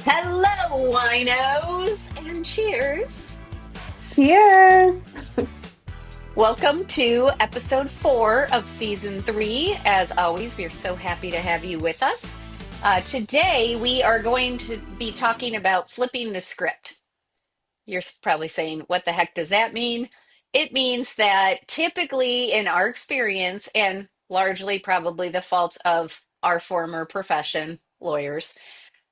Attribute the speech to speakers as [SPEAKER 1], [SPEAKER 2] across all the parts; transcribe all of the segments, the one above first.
[SPEAKER 1] Hello, winos, and cheers.
[SPEAKER 2] Cheers.
[SPEAKER 1] Welcome to episode 4 of season 3. As always, we are so happy to have you with us. Today, we are going to be talking about flipping the script. You're probably saying, what the heck does that mean? It means that typically, in our experience, and largely probably the fault of our former profession, lawyers,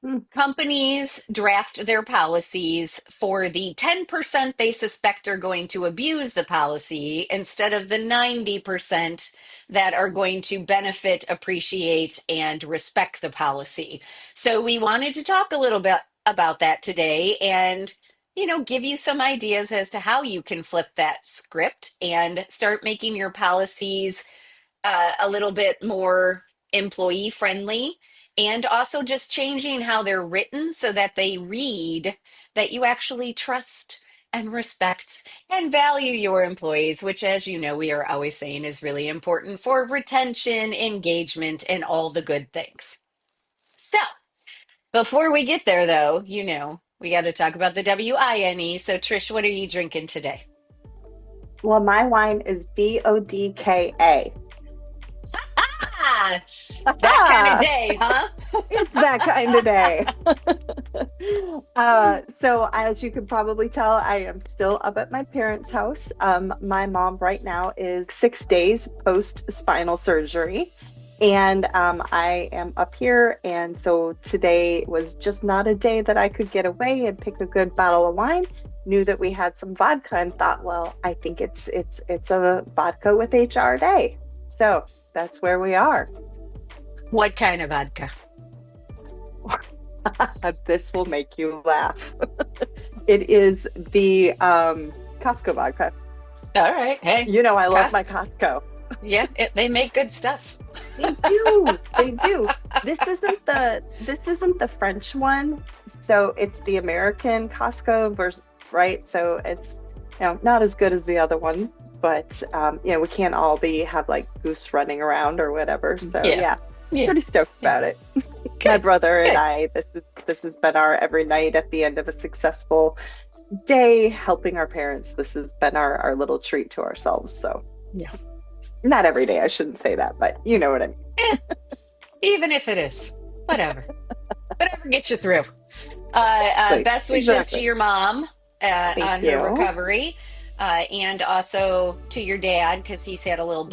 [SPEAKER 2] Mm.
[SPEAKER 1] companies draft their policies for the 10% they suspect are going to abuse the policy instead of the 90% that are going to benefit, appreciate, and respect the policy. So we wanted to talk a little bit about that today and give you some ideas as to how you can flip that script and start making your policies a little bit more employee friendly and also just changing how they're written so that they read that you actually trust and respect and value your employees, which, as you know, we are always saying is really important for retention, engagement, and all the good things. So, before we get there, though, we got to talk about the WINE. So, Trish, what are you drinking today?
[SPEAKER 2] Well, my wine is vodka.
[SPEAKER 1] Ah, that kind of
[SPEAKER 2] Ah,
[SPEAKER 1] day, huh?
[SPEAKER 2] it's that kind of day. So as you can probably tell, I am still up at my parents' house. My mom right now is 6 days post spinal surgery, and I am up here. And so today was just not a day that I could get away and pick a good bottle of wine. Knew that we had some vodka and thought, well, I think it's a vodka with HR day. So that's where we are.
[SPEAKER 1] What kind of vodka?
[SPEAKER 2] This will make you laugh. It is the Costco vodka.
[SPEAKER 1] All right. Hey,
[SPEAKER 2] You know I love
[SPEAKER 1] Cos
[SPEAKER 2] my Costco.
[SPEAKER 1] yeah, they make good stuff.
[SPEAKER 2] They do. They do. This isn't the French one. So it's the American Costco versus, right? So it's not as good as the other one, but we can't all have like goose running around or whatever. So
[SPEAKER 1] Yeah.
[SPEAKER 2] yeah,
[SPEAKER 1] Yeah.
[SPEAKER 2] pretty stoked
[SPEAKER 1] Yeah.
[SPEAKER 2] about it. My
[SPEAKER 1] Good.
[SPEAKER 2] brother and
[SPEAKER 1] Good.
[SPEAKER 2] I, this has been our every night at the end of a successful day helping our parents. This has been our little treat to ourselves. So
[SPEAKER 1] Yeah.
[SPEAKER 2] not every day, I shouldn't say that, but you know what I mean.
[SPEAKER 1] Eh, even if it is, whatever. Whatever gets you through.
[SPEAKER 2] Exactly.
[SPEAKER 1] Best wishes to
[SPEAKER 2] Exactly.
[SPEAKER 1] your mom
[SPEAKER 2] Thank
[SPEAKER 1] on her
[SPEAKER 2] you.
[SPEAKER 1] recovery, and also to your dad because he's had a little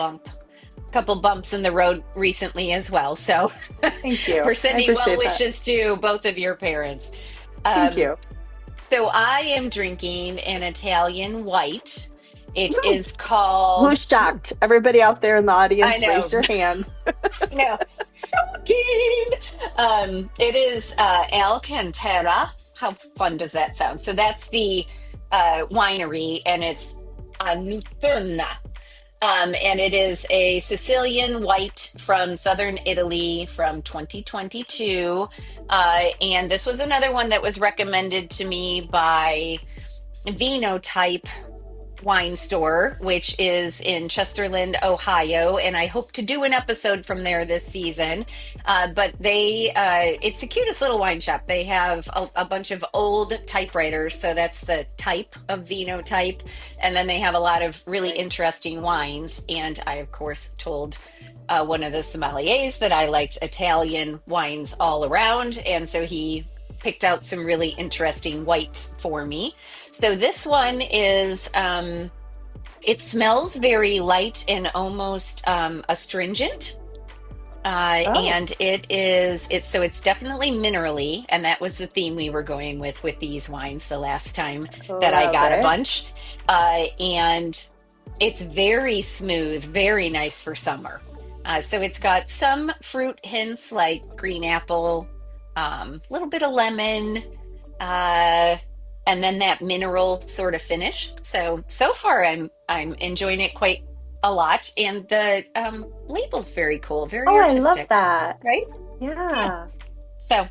[SPEAKER 1] couple bumps in the road recently as well. So
[SPEAKER 2] Thank you.
[SPEAKER 1] we're
[SPEAKER 2] I
[SPEAKER 1] sending well
[SPEAKER 2] appreciate that.
[SPEAKER 1] wishes to both of your parents.
[SPEAKER 2] Thank
[SPEAKER 1] Um,
[SPEAKER 2] you.
[SPEAKER 1] So I am drinking an Italian white. It
[SPEAKER 2] Woo!
[SPEAKER 1] is called,
[SPEAKER 2] Who's shocked? Everybody out there in the
[SPEAKER 1] I
[SPEAKER 2] audience,
[SPEAKER 1] know,
[SPEAKER 2] raise your hand.
[SPEAKER 1] no, shocking. It is Alcantara. How fun does that sound? So that's the winery, and it's Nutterna. And it is a Sicilian white from southern Italy from 2022. And this was another one that was recommended to me by Vino Type Wine Store, which is in Chesterland, Ohio, and I hope to do an episode from there this season. It's the cutest little wine shop. They have a bunch of old typewriters, so that's the type of Vino Type, and then they have a lot of really interesting wines. And I, of course, told one of the sommeliers that I liked Italian wines all around, and so he picked out some really interesting whites for me. So this one is it smells very light and almost astringent.
[SPEAKER 2] Oh,
[SPEAKER 1] And it's definitely minerally, and that was the theme we were going with these wines the last time that I
[SPEAKER 2] love
[SPEAKER 1] got a
[SPEAKER 2] it.
[SPEAKER 1] bunch. And it's very smooth, very nice for summer. So it's got some fruit hints like green apple, a little bit of lemon, uh, and then that mineral sort of finish. So far I'm enjoying it quite a lot, and the label's very cool, very
[SPEAKER 2] Oh, I love
[SPEAKER 1] artistic,
[SPEAKER 2] that.
[SPEAKER 1] right? Yeah.
[SPEAKER 2] Yeah.
[SPEAKER 1] So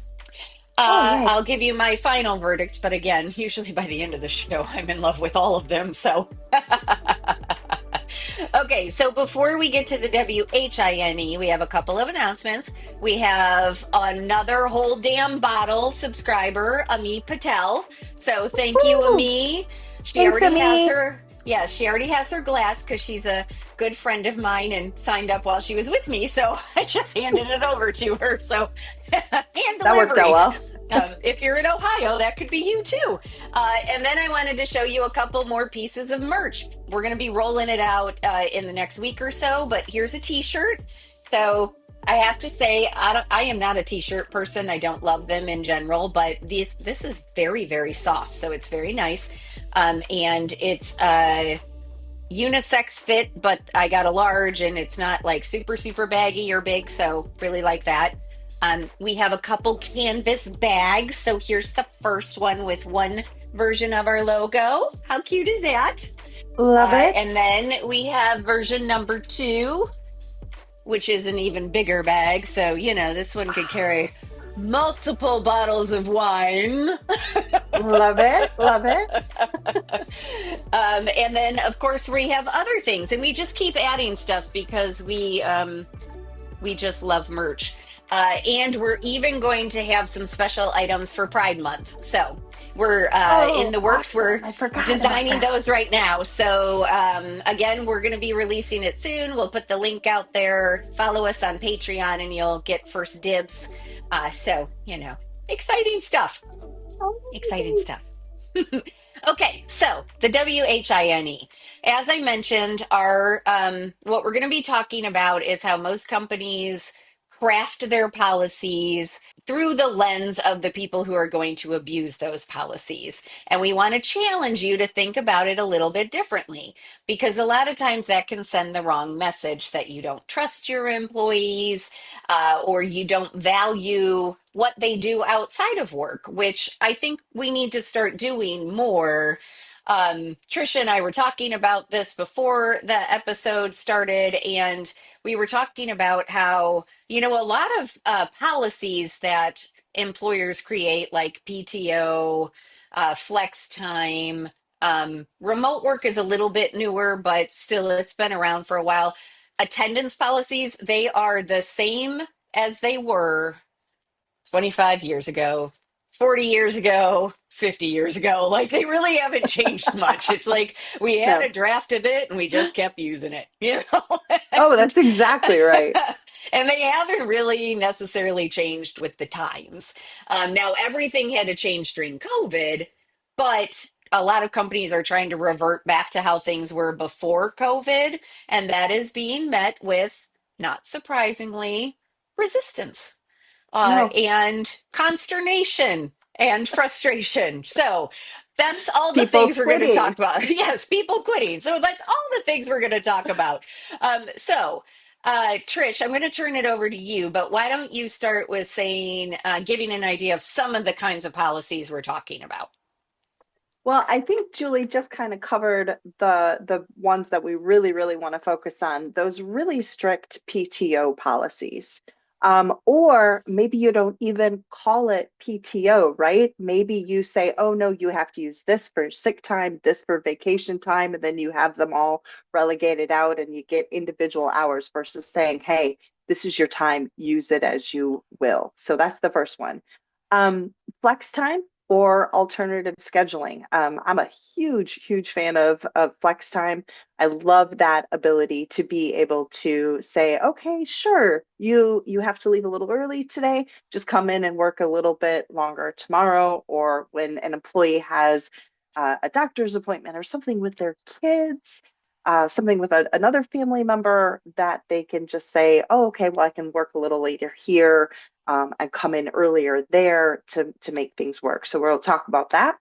[SPEAKER 2] Oh, yeah.
[SPEAKER 1] I'll give you my final verdict, but again, usually by the end of the show, I'm in love with all of them. So Okay, so before we get to the WHINE, we have a couple of announcements. We have another whole damn bottle subscriber, Ami Patel. So thank you,
[SPEAKER 2] Woo!
[SPEAKER 1] Ami. She
[SPEAKER 2] Thanks,
[SPEAKER 1] already has
[SPEAKER 2] Ami.
[SPEAKER 1] her, yeah, she already has her glass because she's a good friend of mine and signed up while she was with me. So I just handed it over to her. So hand
[SPEAKER 2] That worked out
[SPEAKER 1] delivery.
[SPEAKER 2] well.
[SPEAKER 1] If you're in Ohio, that could be you too. And then I wanted to show you a couple more pieces of merch. We're going to be rolling it out in the next week or so, but here's a t-shirt. So I have to say, I am not a t-shirt person. I don't love them in general, but this is very, very soft. So it's very nice. And it's unisex fit, but I got a large and it's not like super, super baggy or big. So really like that. We have a couple canvas bags. So here's the first one with one version of our logo. How cute is that?
[SPEAKER 2] Love
[SPEAKER 1] And
[SPEAKER 2] it.
[SPEAKER 1] then we have version number two, which is an even bigger bag. So, this one could carry multiple bottles of wine.
[SPEAKER 2] Love it. Love it.
[SPEAKER 1] And then, of course, we have other things, and we just keep adding stuff because we just love merch. And we're even going to have some special items for Pride Month. So we're in
[SPEAKER 2] Oh,
[SPEAKER 1] the works.
[SPEAKER 2] awesome.
[SPEAKER 1] We're
[SPEAKER 2] I forgot about
[SPEAKER 1] designing
[SPEAKER 2] that.
[SPEAKER 1] those right now. So again, we're going to be releasing it soon. We'll put the link out there. Follow us on Patreon, and you'll get first dibs. So exciting stuff. Exciting
[SPEAKER 2] Oh,
[SPEAKER 1] stuff. Okay, so the WHINE. As I mentioned, our what we're going to be talking about is how most companies craft their policies through the lens of the people who are going to abuse those policies. And we want to challenge you to think about it a little bit differently because a lot of times that can send the wrong message that you don't trust your employees or you don't value what they do outside of work, which I think we need to start doing more. Trisha and I were talking about this before the episode started, and we were talking about how, a lot of policies that employers create, like PTO, flex time, remote work is a little bit newer, but still it's been around for a while. Attendance policies, they are the same as they were 25 years ago, 40 years ago, 50 years ago. Like they really haven't changed much. It's like we had
[SPEAKER 2] no.
[SPEAKER 1] a draft of it and we just kept using it.
[SPEAKER 2] Oh,
[SPEAKER 1] and,
[SPEAKER 2] that's exactly right.
[SPEAKER 1] and they haven't really necessarily changed with the times. Now, everything had to change during COVID, but a lot of companies are trying to revert back to how things were before COVID. And that is being met with, not surprisingly, resistance
[SPEAKER 2] No.
[SPEAKER 1] and consternation and frustration. So that's all the
[SPEAKER 2] People
[SPEAKER 1] things we're going to talk
[SPEAKER 2] quitting.
[SPEAKER 1] about. Yes, people quitting. So that's all the things we're going to talk about. Trish, I'm going to turn it over to you, but why don't you start with saying, giving an idea of some of the kinds of policies we're talking about?
[SPEAKER 2] Well, I think Julie just kind of covered the ones that we really, really want to focus on, those really strict PTO policies. Or maybe you don't even call it PTO, right? Maybe you say, oh no, you have to use this for sick time, this for vacation time, and then you have them all relegated out and you get individual hours versus saying, hey, this is your time, use it as you will. So that's the first one. Flex time or alternative scheduling. I'm a huge, huge fan of flex time. I love that ability to be able to say, okay, sure, you have to leave a little early today. Just come in and work a little bit longer tomorrow. Or when an employee has a doctor's appointment or something with their kids, something with another family member, that they can just say, oh, okay, well, I can work a little later here and come in earlier there to make things work. So we'll talk about that.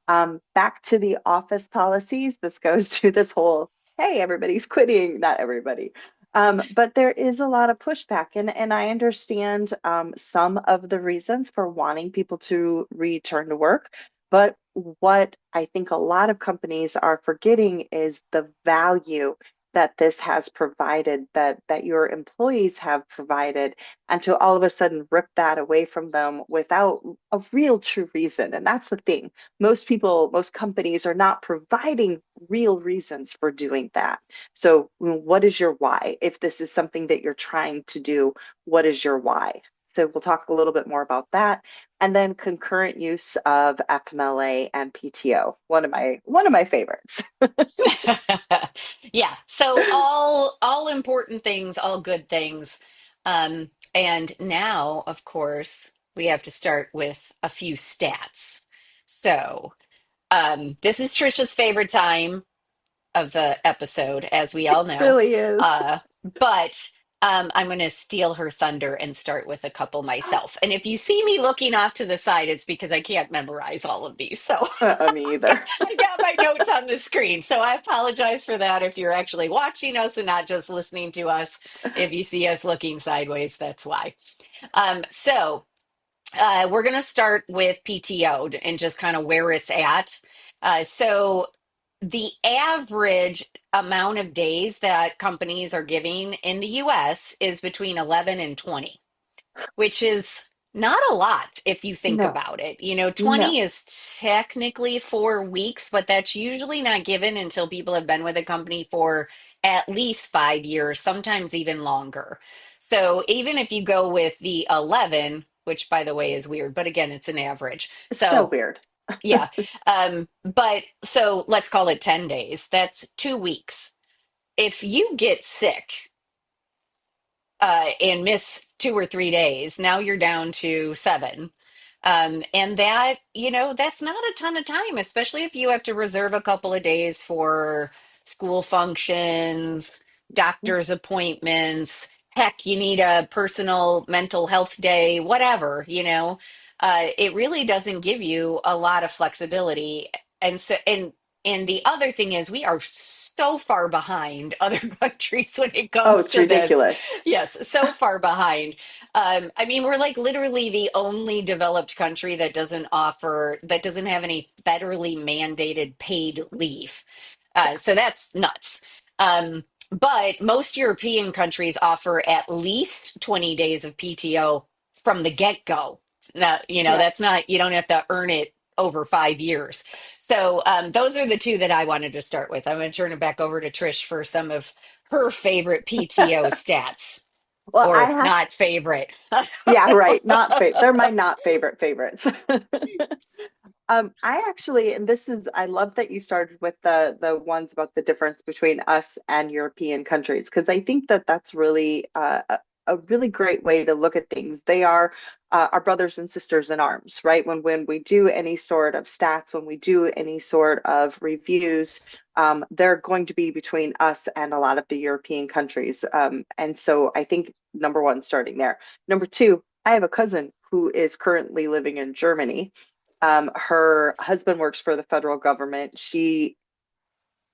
[SPEAKER 2] Back to the office policies. This goes to this whole, hey, everybody's quitting. Not everybody. But there is a lot of pushback, and I understand some of the reasons for wanting people to return to work. But what I think a lot of companies are forgetting is the value that this has provided, that your employees have provided, and to all of a sudden rip that away from them without a real true reason. And that's the thing. Most people, most companies are not providing real reasons for doing that. So, what is your why? If this is something that you're trying to do, what is your why? So we'll talk a little bit more about that. And then concurrent use of FMLA and PTO, one of my favorites.
[SPEAKER 1] Yeah. So all important things, all good things. And now, of course, we have to start with a few stats. So, this is Trisha's favorite time of the episode, as we all know.
[SPEAKER 2] Really is.
[SPEAKER 1] Uh, but I'm going to steal her thunder and start with a couple myself. And if you see me looking off to the side, it's because I can't memorize all of these. So
[SPEAKER 2] Me either.
[SPEAKER 1] I got my notes on the screen. So I apologize for that if you're actually watching us and not just listening to us. If you see us looking sideways, that's why. So we're going to start with PTO and just kind of where it's at. So the average amount of days that companies are giving in the US is between 11 and 20, which is not a lot if you think
[SPEAKER 2] No,
[SPEAKER 1] about it. 20
[SPEAKER 2] no.
[SPEAKER 1] is technically 4 weeks, but that's usually not given until people have been with a company for at least 5 years, sometimes even longer. So even if you go with the 11, which by the way is weird, but again, it's an average.
[SPEAKER 2] It's so
[SPEAKER 1] So
[SPEAKER 2] weird.
[SPEAKER 1] yeah. But so let's call it 10 days. That's 2 weeks. If you get sick, and miss 2 or 3 days, now you're down to 7. And that's not a ton of time, especially if you have to reserve a couple of days for school functions, doctor's appointments. Heck, you need a personal mental health day, whatever. It really doesn't give you a lot of flexibility. And the other thing is we are so far behind other countries when it
[SPEAKER 2] Oh,
[SPEAKER 1] comes
[SPEAKER 2] it's
[SPEAKER 1] to this.
[SPEAKER 2] ridiculous.
[SPEAKER 1] Yes, so far behind. I mean, we're like literally the only developed country that doesn't have any federally mandated paid leave.
[SPEAKER 2] Yeah.
[SPEAKER 1] So that's nuts. But most European countries offer at least 20 days of PTO from the get-go.
[SPEAKER 2] Yeah.
[SPEAKER 1] That's not, you don't have to earn it over 5 years. So those are the two that I wanted to start with. I'm going to turn it back over to Trish for some of her favorite PTO stats,
[SPEAKER 2] Well, I
[SPEAKER 1] or
[SPEAKER 2] have,
[SPEAKER 1] not favorite.
[SPEAKER 2] yeah, right. They're my not favorite favorites. I actually, and I love that you started with the ones about the difference between us and European countries, because I think that that's really a really great way to look at things. They are our brothers and sisters in arms, right? When we do any sort of stats, when we do any sort of reviews, they're going to be between us and a lot of the European countries. And so I think number one, starting there. Number two, I have a cousin who is currently living in Germany. Her husband works for the federal government. She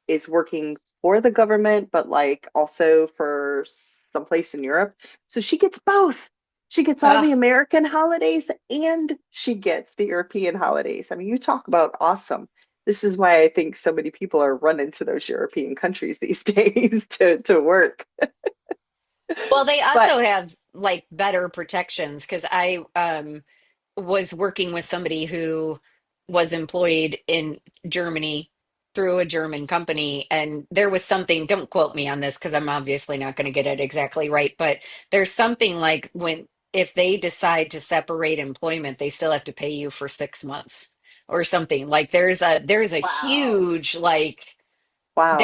[SPEAKER 2] is working for the government, but like also for someplace in Europe. So she gets both. She gets all the
[SPEAKER 1] Ah,
[SPEAKER 2] American holidays and she gets the European holidays. I mean, you talk about awesome. This is why I think so many people are running to those European countries these days to work.
[SPEAKER 1] well, they
[SPEAKER 2] But
[SPEAKER 1] also have like better protections because I was working with somebody who was employed in Germany through a German company. And there was something, don't quote me on this because I'm obviously not going to get it exactly right, but there's something like if they decide to separate employment, they still have to pay you for 6 months or something. Like there's a
[SPEAKER 2] wow.
[SPEAKER 1] huge like
[SPEAKER 2] Wow.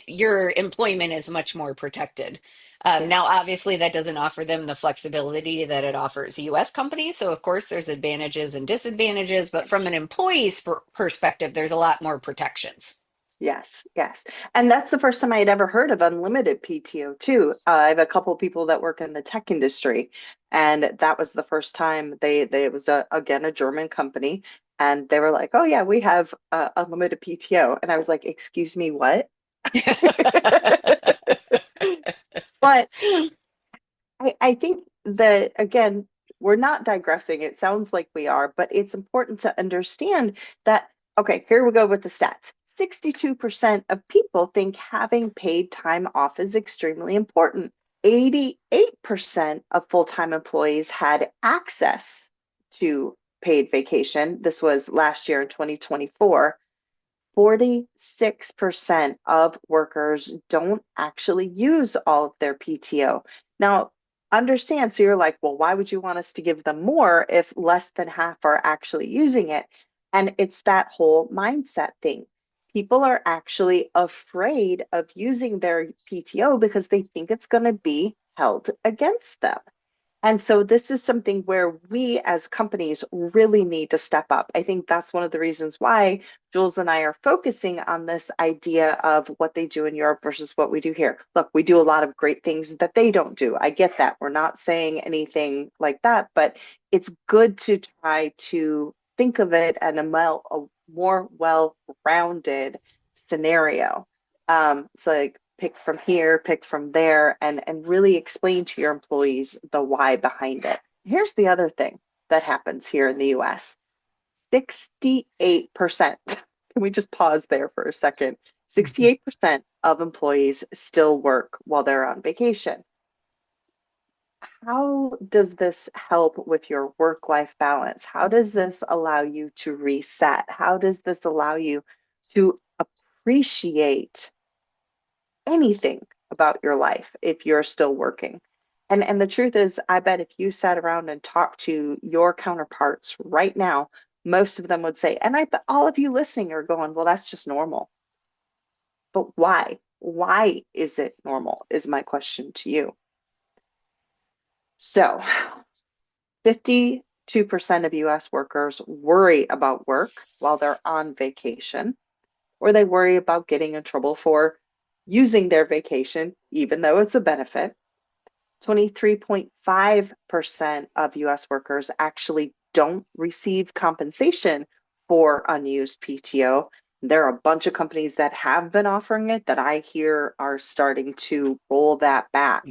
[SPEAKER 1] your employment is much more protected.
[SPEAKER 2] Yeah.
[SPEAKER 1] Now, obviously, that doesn't offer them the flexibility that it offers U.S. companies. So, of course, there's advantages and disadvantages. But from an employee's perspective, there's a lot more protections.
[SPEAKER 2] Yes, yes. And that's the first time I had ever heard of unlimited PTO too. I have a couple of people that work in the tech industry, and that was the first time it was again a German company, and they were like, "Oh yeah, we have unlimited PTO," and I was like, "Excuse me, what?" But I think that again, we're not digressing. It sounds like we are, but it's important to understand that, okay, here we go with the stats. 62% of people think having paid time off is extremely important. 88% of full-time employees had access to paid vacation. This was last year in 2024. 46% of workers don't actually use all of their PTO. Now, understand, so you're like, well, why would you want us to give them more if less than half are actually using it? And it's that whole mindset thing. People are actually afraid of using their PTO because they think it's going to be held against them. And so this is something where we as companies really need to step up. I think that's one of the reasons why Jules and I are focusing on this idea of what they do in Europe versus what we do here. Look, we do a lot of great things that they don't do. I get that. We're not saying anything like that, but it's good to try to think of it at a more well-rounded scenario. It's like pick from here, pick from there, and really explain to your employees the why behind it. Here's the other thing that happens here in the US. 68%. Can we just pause there for a second? 68% of employees still work while they're on vacation. How does this help with your work-life balance? How does this allow you to reset? How does this allow you to appreciate anything about your life if you're still working? And the truth is, I bet if you sat around and talked to your counterparts right now, most of them would say, and I bet all of you listening are going, well, that's just normal. But why? Why is it normal? Is my question to you. So, 52% of US workers worry about work while they're on vacation, or they worry about getting in trouble for using their vacation, even though it's a benefit. 23.5% of US workers actually don't receive compensation for unused PTO. There are a bunch of companies that have been offering it that I hear are starting to roll that back.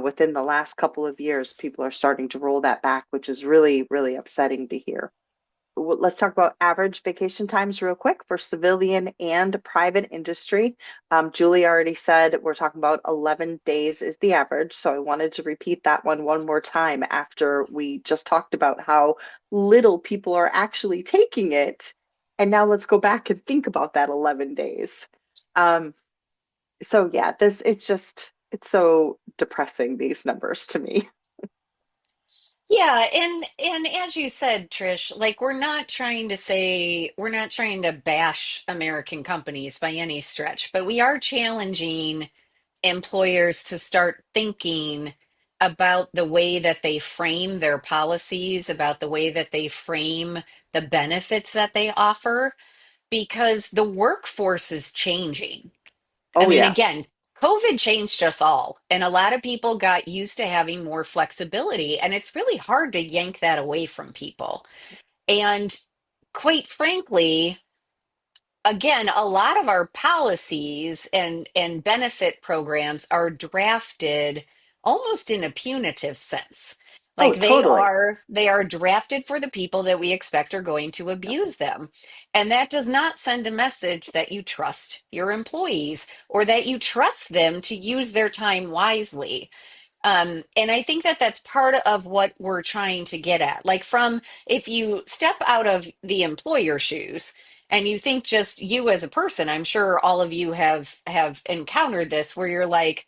[SPEAKER 2] Within the last couple of years, people are starting to roll that back, which is really, really upsetting to hear. Let's talk about average vacation times real quick for civilian and private industry. Julie already said we're talking about 11 days is the average. So I wanted to repeat that one more time after we just talked about how little people are actually taking it. And now let's go back and think about that 11 days. Um, so yeah, it's so depressing, these numbers to me.
[SPEAKER 1] Yeah, and as you said, Trish, like we're not trying to bash American companies by any stretch, but we are challenging employers to start thinking about the way that they frame their policies, about the way that they frame the benefits that they offer, because the workforce is changing. I
[SPEAKER 2] Oh
[SPEAKER 1] mean,
[SPEAKER 2] yeah.
[SPEAKER 1] again, COVID changed us all, and a lot of people got used to having more flexibility, and it's really hard to yank that away from people. And quite frankly, again, a lot of our policies and benefit programs are drafted almost in a punitive sense.
[SPEAKER 2] Oh,
[SPEAKER 1] Like
[SPEAKER 2] totally.
[SPEAKER 1] they are drafted for the people that we expect are going to abuse them. And that does not send a message that you trust your employees or that you trust them to use their time wisely. And I think that that's part of what we're trying to get at. Like, from if you step out of the employer shoes and you think just you as a person, I'm sure all of you have encountered this where you're like,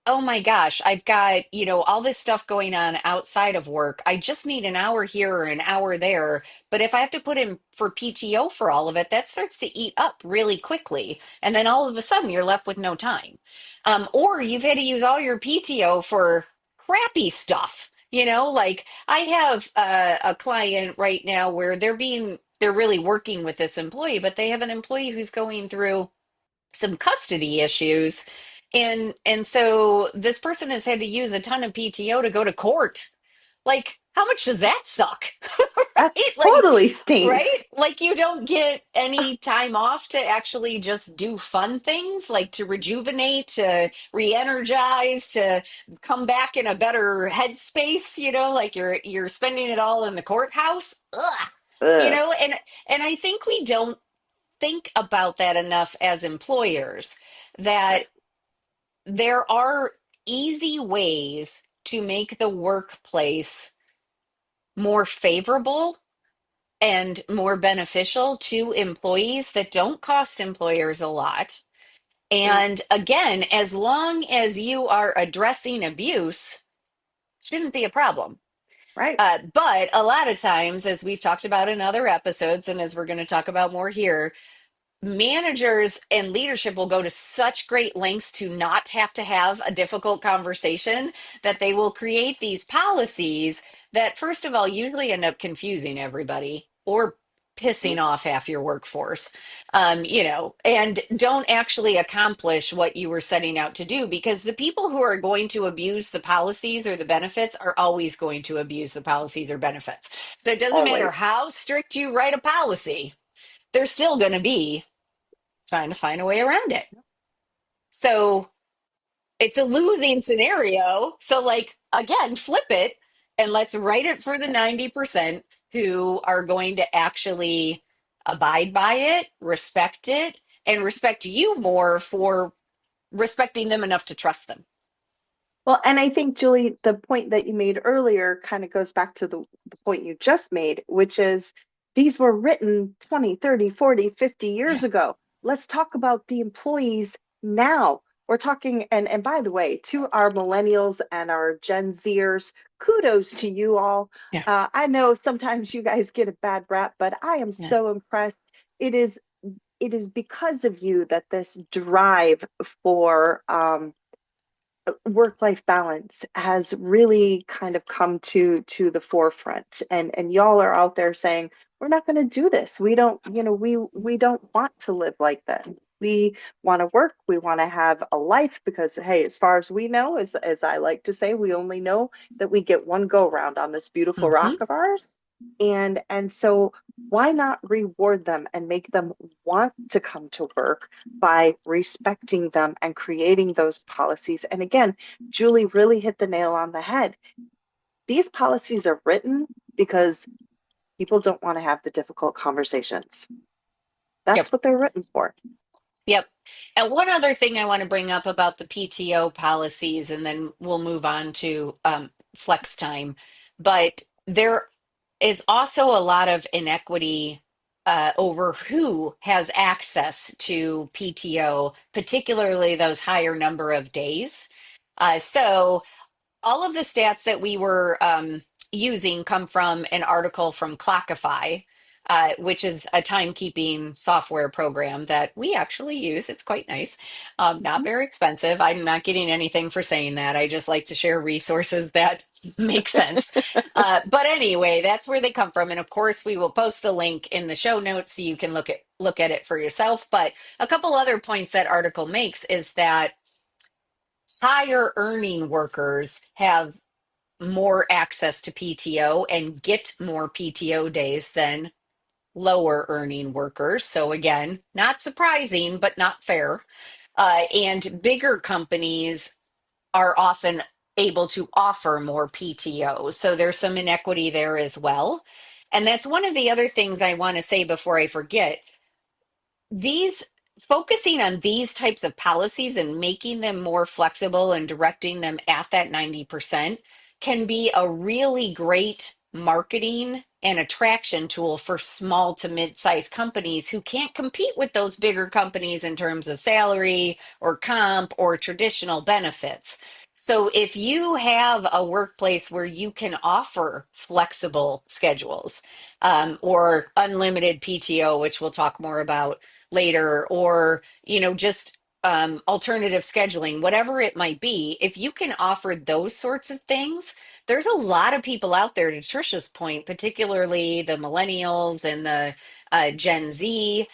[SPEAKER 1] oh my gosh, I've got, all this stuff going on outside of work. I just need an hour here or an hour there. But if I have to put in for PTO for all of it, that starts to eat up really quickly. And then all of a sudden you're left with no time. Or you've had to use all your PTO for crappy stuff. Like I have a client right now where they're really working with this employee, but they have an employee who's going through some custody issues, and so this person has had to use a ton of PTO to go to court. Like, how much does that suck?
[SPEAKER 2] That
[SPEAKER 1] Right, like,
[SPEAKER 2] totally stinks.
[SPEAKER 1] right, like you don't get any time off to actually just do fun things, like to rejuvenate, to re-energize, to come back in a better headspace. Like you're spending it all in the courthouse. Ugh.
[SPEAKER 2] Ugh.
[SPEAKER 1] And I think we don't think about that enough as employers that
[SPEAKER 2] Right.
[SPEAKER 1] there are easy ways to make the workplace more favorable and more beneficial to employees that don't cost employers a lot.
[SPEAKER 2] Mm,
[SPEAKER 1] And again, as long as you are addressing abuse, shouldn't be a problem.
[SPEAKER 2] right.
[SPEAKER 1] But a lot of times, as we've talked about in other episodes, and as we're going to talk about more here, managers and leadership will go to such great lengths to not have to have a difficult conversation that they will create these policies that, first of all, usually end up confusing everybody or pissing off half your workforce, and don't actually accomplish what you were setting out to do, because the people who are going to abuse the policies or the benefits are always going to abuse the policies or benefits. So it doesn't matter
[SPEAKER 2] Always.
[SPEAKER 1] how strict you write a policy, they're still going to be trying to find a way around it. So it's a losing scenario. So, like, again, flip it and let's write it for the 90% who are going to actually abide by it, and respect you more for respecting them enough to trust them.
[SPEAKER 2] Well, and I think, Julie, the point that you made earlier kind of goes back to the point you just made, which is these were written 20, 30, 40, 50
[SPEAKER 1] Yeah.
[SPEAKER 2] years ago. Let's talk about the employees now. We're talking, and by the way, to our millennials and our Gen Zers, kudos to you all.
[SPEAKER 1] Yeah.
[SPEAKER 2] I know sometimes you guys get a bad rap, but I am
[SPEAKER 1] Yeah.
[SPEAKER 2] so impressed. It is it is because of you that this drive for work-life balance has really kind of come to the forefront, and y'all are out there saying we're not going to do this. We don't, we don't want to live like this. We want to work, we want to have a life, because hey, as far as we know, as I like to say, we only know that we get one go round on this beautiful rock
[SPEAKER 1] Hmm.
[SPEAKER 2] of ours. And so why not reward them and make them want to come to work by respecting them and creating those policies? And again, Julie really hit the nail on the head. These policies are written because people don't want to have the difficult conversations.
[SPEAKER 1] Yep.
[SPEAKER 2] That's what they're written for.
[SPEAKER 1] Yep. And one other thing I want to bring up about the PTO policies, and then we'll move on to flex time. But there is also a lot of inequity over who has access to PTO, particularly those higher number of days. So all of the stats that we were using come from an article from Clockify, which is a timekeeping software program that we actually use. It's quite nice, not
[SPEAKER 2] Mhm.
[SPEAKER 1] very expensive. I'm not getting anything for saying that. I just like to share resources that make sense. But anyway, that's where they come from. And of course, we will post the link in the show notes so you can look at it for yourself. But a couple other points that article makes is that higher earning workers have more access to PTO and get more PTO days than lower earning workers. So, again, not surprising, but not fair. And bigger companies are often able to offer more PTO. So, there's some inequity there as well. And that's one of the other things I want to say before I forget. These Focusing on these types of policies and making them more flexible and directing them at that 90% can be a really great marketing and attraction tool for small to mid-sized companies who can't compete with those bigger companies in terms of salary or comp or traditional benefits. So if you have a workplace where you can offer flexible schedules, or unlimited PTO, which we'll talk more about later, or just alternative scheduling, whatever it might be, if you can offer those sorts of things, there's a lot of people out there, to Trisha's point, particularly the millennials and the Gen Z,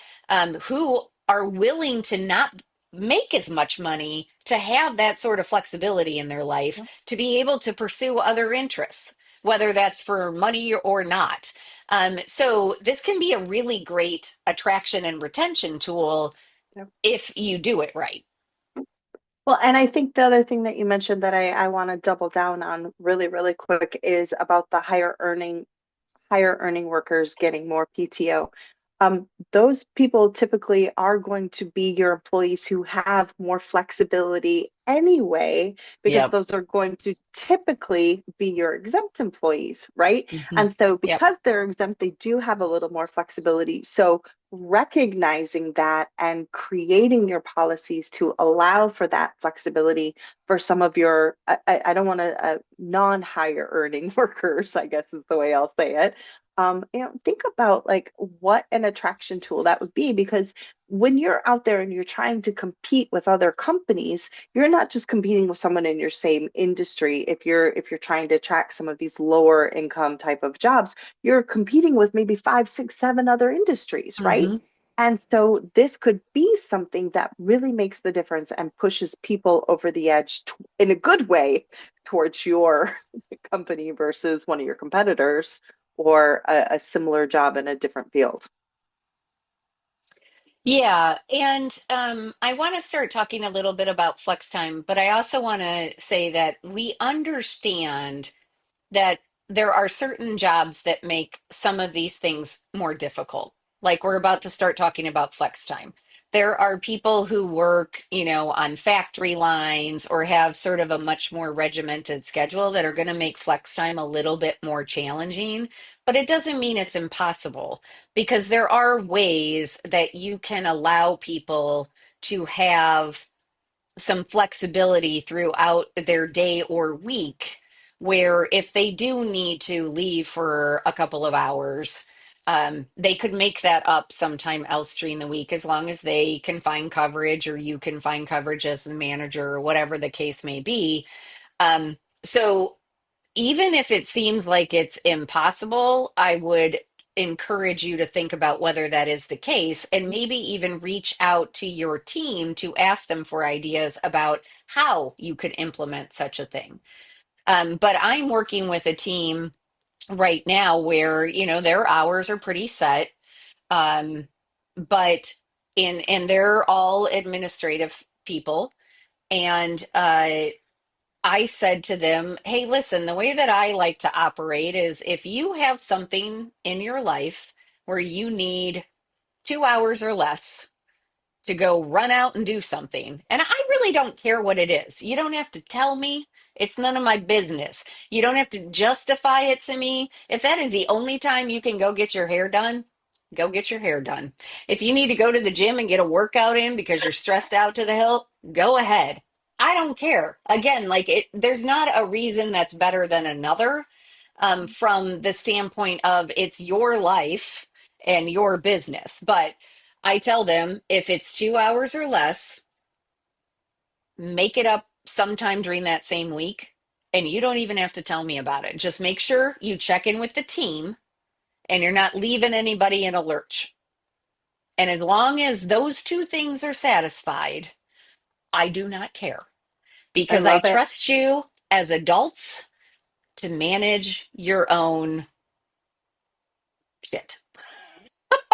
[SPEAKER 1] who are willing to not make as much money to have that sort of flexibility in their life,
[SPEAKER 2] Yep,
[SPEAKER 1] to be able to pursue other interests, whether that's for money or not. So this can be a really great attraction and retention tool
[SPEAKER 2] yep.
[SPEAKER 1] if you do it right.
[SPEAKER 2] Well, and I think the other thing that you mentioned that I want to double down on really, really quick is about the higher earning workers getting more PTO. those people typically are going to be your employees who have more flexibility anyway, because
[SPEAKER 1] Yep.
[SPEAKER 2] those are going to typically be your exempt employees, right?
[SPEAKER 1] Hmm.
[SPEAKER 2] And so,
[SPEAKER 1] Yep.
[SPEAKER 2] because they're exempt, they do have a little more flexibility. So, recognizing that and creating your policies to allow for that flexibility for some of your, I don't want to, non-higher earning workers, I guess is the way I'll say it. Think about like what an attraction tool that would be, because when you're out there and you're trying to compete with other companies, you're not just competing with someone in your same industry. If you're trying to attract some of these lower income type of jobs, you're competing with maybe five, six, seven other industries, right?
[SPEAKER 1] Hmm.
[SPEAKER 2] And so this could be something that really makes the difference and pushes people over the edge in a good way towards your company versus one of your competitors or a similar job in a different field.
[SPEAKER 1] Yeah, and I want to start talking a little bit about flex time, but I also want to say that we understand that there are certain jobs that make some of these things more difficult. Like we're about to start talking about flex time. There are people who work, on factory lines or have sort of a much more regimented schedule that are going to make flex time a little bit more challenging. But it doesn't mean it's impossible because there are ways that you can allow people to have some flexibility throughout their day or week where if they do need to leave for a couple of hours, they could make that up sometime else during the week as long as they can find coverage or you can find coverage as the manager or whatever the case may be. So even if it seems like it's impossible, I would encourage you to think about whether that is the case and maybe even reach out to your team to ask them for ideas about how you could implement such a thing. But I'm working with a team right now where, their hours are pretty set. Um, but and they're all administrative people. And I said to them, hey, listen, the way that I like to operate is if you have something in your life where you need 2 hours or less to go run out and do something, and I really don't care what it is. You don't have to tell me. It's none of my business. You don't have to justify it to me. If that is the only time you can go get your hair done, go get your hair done. If you need to go to the gym and get a workout in because you're stressed out to the hilt, go ahead. I don't care. Again, like there's not a reason that's better than another from the standpoint of it's your life and your business. But I tell them if it's 2 hours or less, make it up sometime during that same week. And you don't even have to tell me about it. Just make sure you check in with the team and you're not leaving anybody in a lurch. And as long as those two things are satisfied, I do not care
[SPEAKER 2] I
[SPEAKER 1] because I
[SPEAKER 2] love it.
[SPEAKER 1] trust you as adults to manage your own shit.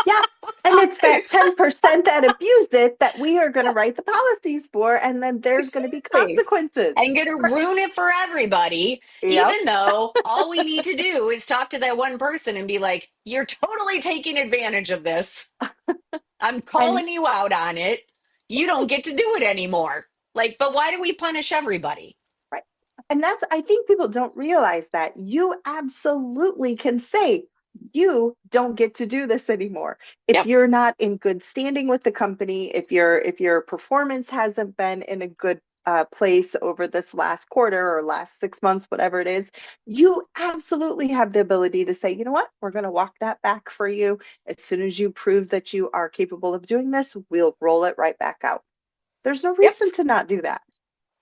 [SPEAKER 2] Yeah. And it's that 10% that abuse it that we are going to write the policies for, and then there's going to be
[SPEAKER 1] Exactly.
[SPEAKER 2] consequences.
[SPEAKER 1] I'm going to ruin it for everybody,
[SPEAKER 2] Yep.
[SPEAKER 1] even though all we need to do is talk to that one person and be like, you're totally taking advantage of this. I'm
[SPEAKER 2] And
[SPEAKER 1] calling you out on it. You don't get to do it anymore. Like, but why do we punish everybody?
[SPEAKER 2] right. And that's, I think people don't realize that you absolutely can say, you don't get to do this anymore. If
[SPEAKER 1] Yep.
[SPEAKER 2] you're not in good standing with the company, if your performance hasn't been in a good place over this last quarter or last 6 months, whatever it is, you absolutely have the ability to say, you know what, we're going to walk that back for you. As soon as you prove that you are capable of doing this, we'll roll it right back out. There's no
[SPEAKER 1] Yep.
[SPEAKER 2] reason to not do that.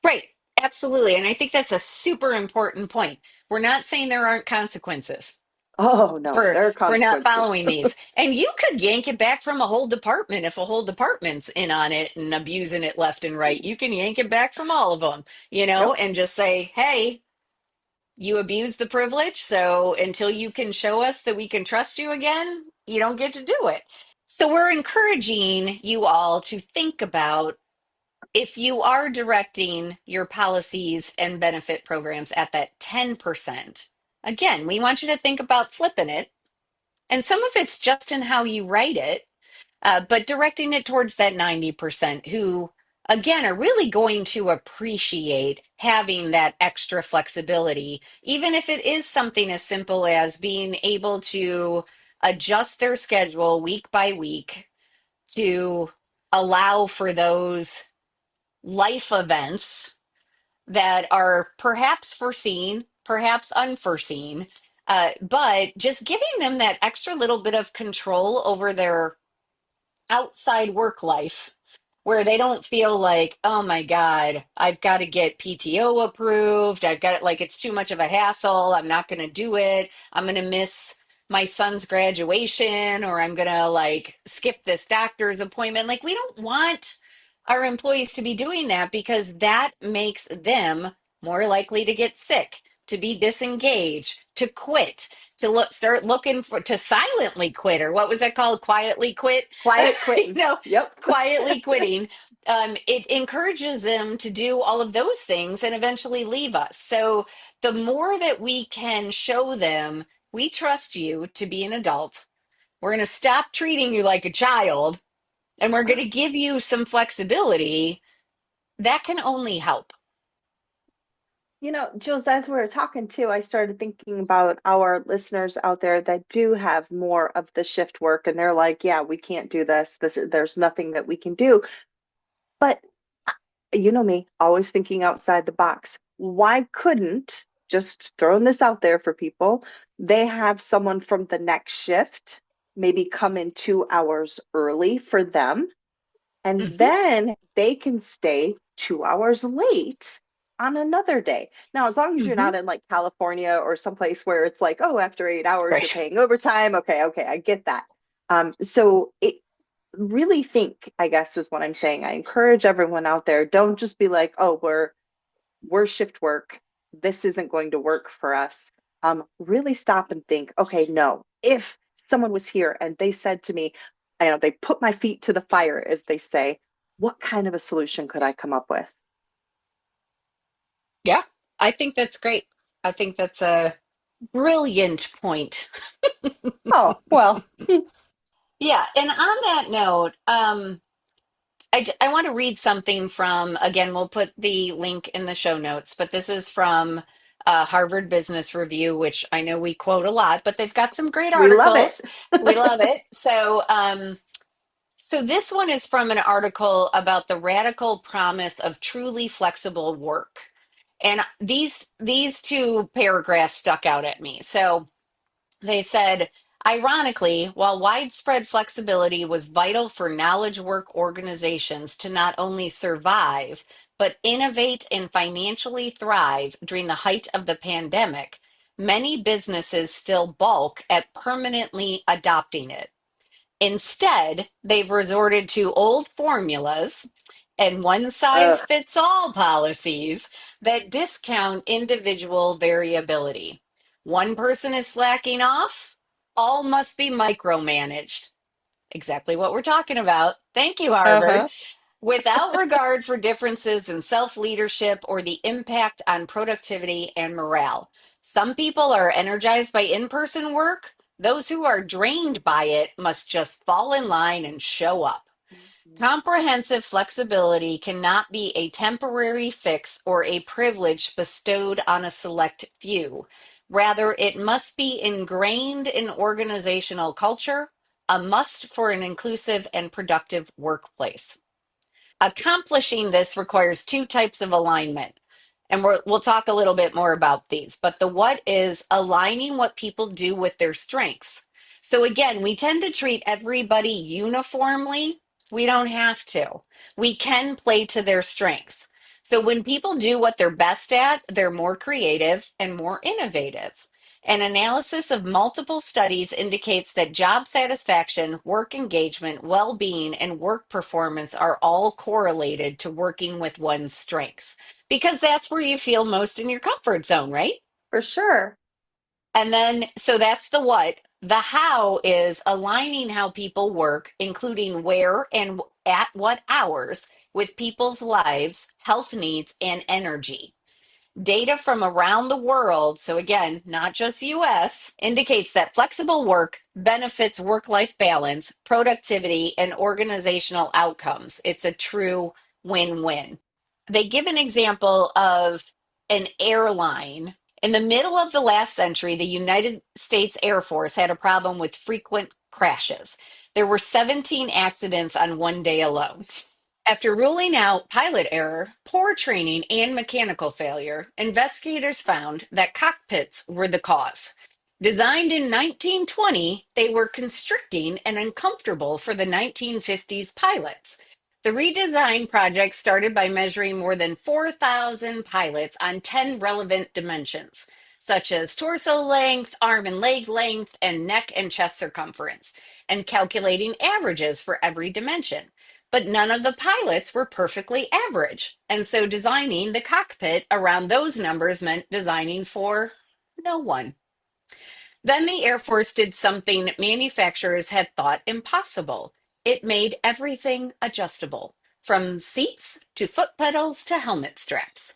[SPEAKER 1] Right. Absolutely. And I think that's a super important point. We're not saying there aren't consequences
[SPEAKER 2] Oh no,
[SPEAKER 1] for
[SPEAKER 2] there are
[SPEAKER 1] for not
[SPEAKER 2] consequences.
[SPEAKER 1] following these. And you could yank it back from a whole department if a whole department's in on it and abusing it left and right. You can yank it back from all of them,
[SPEAKER 2] Yep.
[SPEAKER 1] and just say, "Hey, you abused the privilege, so until you can show us that we can trust you again, you don't get to do it." So we're encouraging you all to think about if you are directing your policies and benefit programs at that 10%. Again, we want you to think about flipping it And some of it's just in how you write it, but directing it towards that 90% who, again, are really going to appreciate having that extra flexibility, even if it is something as simple as being able to adjust their schedule week by week to allow for those life events that are perhaps foreseen, perhaps unforeseen, but just giving them that extra little bit of control over their outside work life where they don't feel like, oh my God, I've got to get PTO approved. I've got it like it's too much of a hassle. I'm not going to do it. I'm going to miss my son's graduation, or I'm going to like skip this doctor's appointment. Like, we don't want our employees to be doing that because that makes them more likely to get sick, to be disengaged, to quit, to start looking for, to silently quit, or what was that called? Quietly quit.
[SPEAKER 2] Quiet
[SPEAKER 1] you
[SPEAKER 2] quitting.
[SPEAKER 1] know,
[SPEAKER 2] Yep.
[SPEAKER 1] quietly quitting. It encourages them to do all of those things and eventually leave us. So the more that we can show them, we trust you to be an adult. We're going to stop treating you like a child, and we're going to give you some flexibility. That can only help.
[SPEAKER 2] Jules, as we were talking too, I started thinking about our listeners out there that do have more of the shift work, and they're like, yeah, we can't do this. There's nothing that we can do. But you know me, always thinking outside the box. Why couldn't, just throwing this out there for people, they have someone from the next shift maybe come in 2 hours early for them, and
[SPEAKER 1] Hmm.
[SPEAKER 2] then they can stay 2 hours late on another day. Now, as long as you're
[SPEAKER 1] Hmm.
[SPEAKER 2] not in like California or someplace where it's like, oh, after 8 hours, you're
[SPEAKER 1] Right.
[SPEAKER 2] paying overtime. Okay, okay, I get that. So it really think, I guess is what I'm saying. I encourage everyone out there, don't just be like, oh, we're shift work. This isn't going to work for us. Really stop and think, okay, no, if someone was here and they said to me, they put my feet to the fire, as they say, what kind of a solution could I come up with?
[SPEAKER 1] Yeah, I think that's great. I think that's a brilliant point.
[SPEAKER 2] Oh, well,
[SPEAKER 1] Yeah, and on that note, I want to read something from, again, we'll put the link in the show notes, but this is from Harvard Business Review, which I know we quote a lot, but they've got some great
[SPEAKER 2] we love it.
[SPEAKER 1] articles. We love it. So this one is from an article about the radical promise of truly flexible work. And these two paragraphs stuck out at me. So they said, ironically, while widespread flexibility was vital for knowledge work organizations to not only survive, but innovate and financially thrive during the height of the pandemic, many businesses still balk at permanently adopting it. Instead, they've resorted to old formulas and one size
[SPEAKER 2] Ugh,
[SPEAKER 1] fits all policies that discount individual variability. One person is slacking off, all must be micromanaged. Exactly what we're talking about. Thank you, Harvard.
[SPEAKER 2] uh-huh.
[SPEAKER 1] Without regard for differences in self leadership or the impact on productivity and morale. Some people are energized by in person work. Those who are drained by it must just fall in line and show up. Comprehensive flexibility cannot be a temporary fix or a privilege bestowed on a select few. Rather, it must be ingrained in organizational culture, a must for an inclusive and productive workplace. Accomplishing this requires two types of alignment. And we'll talk a little bit more about these. But the what is aligning what people do with their strengths. So again, we tend to treat everybody uniformly. We don't have to. We can play to their strengths. So when people do what they're best at, they're more creative and more innovative. An analysis of multiple studies indicates that job satisfaction, work engagement, well being, and work performance are all correlated to working with one's strengths because that's where you feel most in your comfort zone, right?
[SPEAKER 2] For sure.
[SPEAKER 1] And then, so that's the what. The how is aligning how people work, including where and at what hours, with people's lives, health needs, and energy. Data from around the world, so again, not just US, indicates that flexible work benefits work life balance, productivity, and organizational outcomes. It's a true win win. They give an example of an airline. In the middle of the last century, the United States Air Force had a problem with frequent crashes. There were 17 accidents on one day alone. After ruling out pilot error, poor training, and mechanical failure, investigators found that cockpits were the cause. Designed in 1920, they were constricting and uncomfortable for the 1950s pilots. The redesign project started by measuring more than 4,000 pilots on 10 relevant dimensions, such as torso length, arm and leg length, and neck and chest circumference, and calculating averages for every dimension. But none of the pilots were perfectly average. And so designing the cockpit around those numbers meant designing for no one. Then the Air Force did something manufacturers had thought impossible. It made everything adjustable, from seats to foot pedals to helmet straps.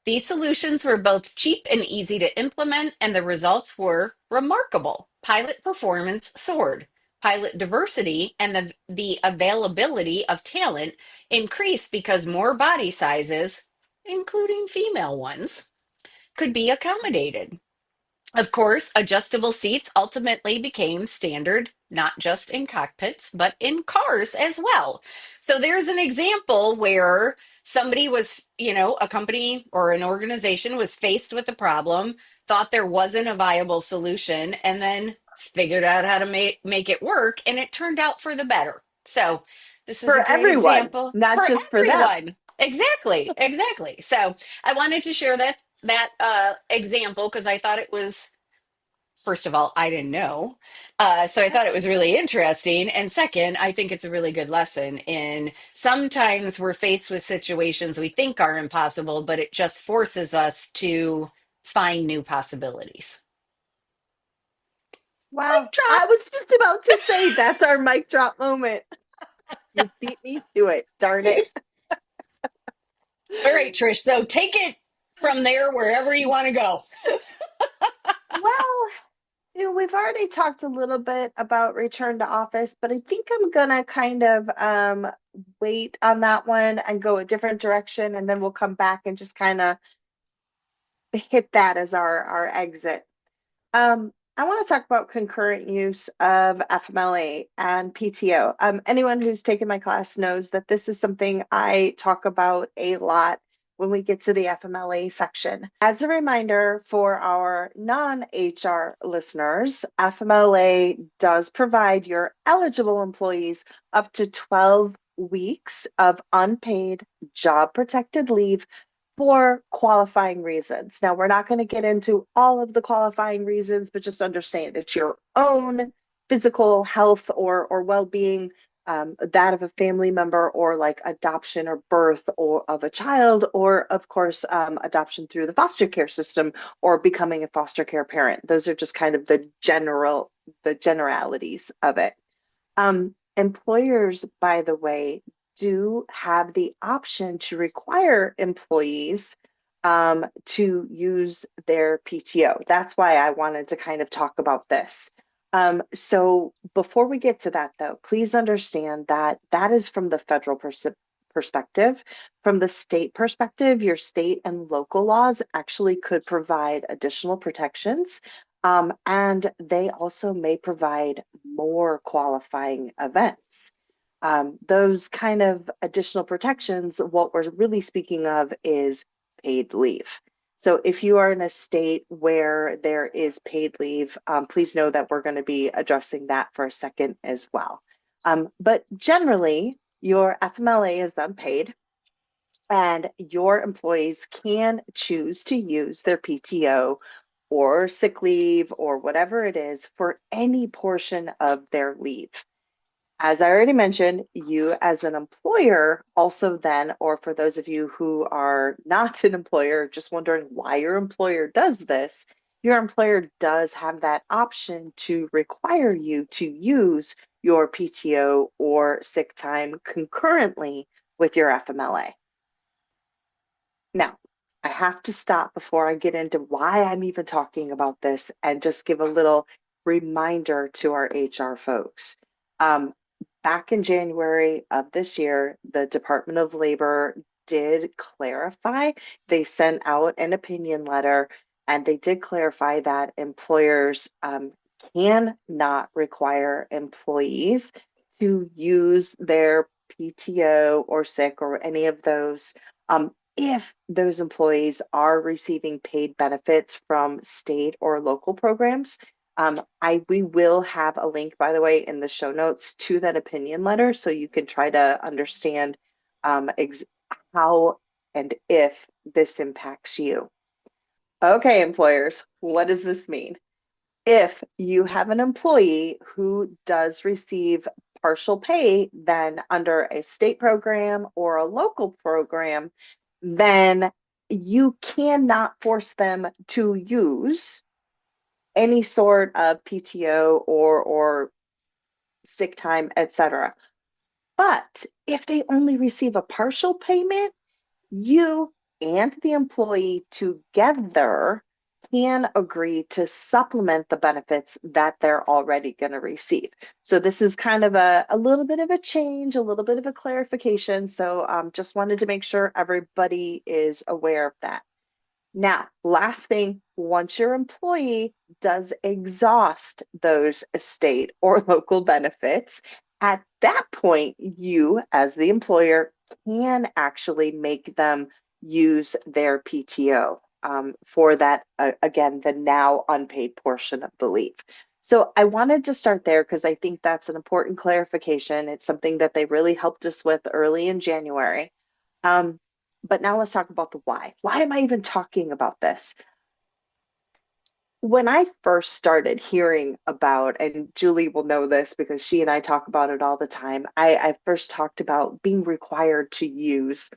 [SPEAKER 1] These solutions were both cheap and easy to implement, and the results were remarkable. Pilot performance soared. Pilot diversity and the availability of talent increased because more body sizes, including female ones, could be accommodated. Of course, adjustable seats ultimately became standard, not just in cockpits, but in cars as well. So there's an example where somebody was, a company or an organization was faced with a problem, thought there wasn't a viable solution, and then figured out how to make it work, and it turned out for the better. So this is
[SPEAKER 2] For
[SPEAKER 1] a great
[SPEAKER 2] everyone,
[SPEAKER 1] example
[SPEAKER 2] not
[SPEAKER 1] for
[SPEAKER 2] just for them.
[SPEAKER 1] everyone. Exactly, exactly. So I wanted to share that example because I thought it was, first of all, I didn't know. So I thought it was really interesting. And second, I think it's a really good lesson in sometimes we're faced with situations we think are impossible, but it just forces us to find new possibilities.
[SPEAKER 2] Wow.
[SPEAKER 1] Mic drop.
[SPEAKER 2] I was just about to say that's our mic drop moment. You beat me to it, darn it.
[SPEAKER 1] All right, Trish. So take it from there wherever you want to go.
[SPEAKER 2] Well, we've already talked a little bit about return to office, but I think I'm gonna kind of wait on that one and go a different direction, and then we'll come back and just kind of hit that as our exit. I want to talk about concurrent use of FMLA and PTO. Anyone who's taken my class knows that this is something I talk about a lot when we get to the FMLA section. As a reminder for our non-HR listeners, FMLA does provide your eligible employees up to 12 weeks of unpaid job protected leave for qualifying reasons. Now, we're not going to get into all of the qualifying reasons, but just understand it's your own physical health or well-being, that of a family member, or like adoption or birth or of a child, or of course, adoption through the foster care system or becoming a foster care parent. Those are just kind of the generalities of it. Employers, by the way, do have the option to require employees to use their PTO. That's why I wanted to kind of talk about this. So before we get to that, though, please understand that that is from the federal perspective. From the state perspective, your state and local laws actually could provide additional protections. And they also may provide more qualifying events. Those kind of additional protections, what we're really speaking of is paid leave. So if you are in a state where there is paid leave, please know that we're going to be addressing that for a second as well. But generally, your FMLA is unpaid, and your employees can choose to use their PTO or sick leave or whatever it is for any portion of their leave. As I already mentioned, you as an employer also then, or for those of you who are not an employer, just wondering why your employer does this, your employer does have that option to require you to use your PTO or sick time concurrently with your FMLA. Now, I have to stop before I get into why I'm even talking about this and just give a little reminder to our HR folks. Um, Back in January of this year, the Department of Labor did clarify. They sent out an opinion letter and they did clarify that employers can not require employees to use their PTO or sick or any of those if those employees are receiving paid benefits from state or local programs. We will have a link, by the way, in the show notes to that opinion letter, so you can try to understand ex how and if this impacts you. Okay, employers, what does this mean? If you have an employee who does receive partial pay, then under a state program or a local program, then you cannot force them to use any sort of PTO or sick time, etc. But if they only receive a partial payment, you and the employee together can agree to supplement the benefits that they're already going to receive. So this is kind of a little bit of a change, a little bit of a clarification. So just wanted to make sure everybody is aware of that. Now, last thing, once your employee does exhaust those state or local benefits, at that point, you, as the employer, can actually make them use their PTO for that, again, the now unpaid portion of the leave. So I wanted to start there because I think that's an important clarification. It's something that they really helped us with early in January. Um, but now let's talk about the why. Why am I even talking about this? When I first started hearing about, and Julie will know this because she and I talk about it all the time, I first talked about being required to use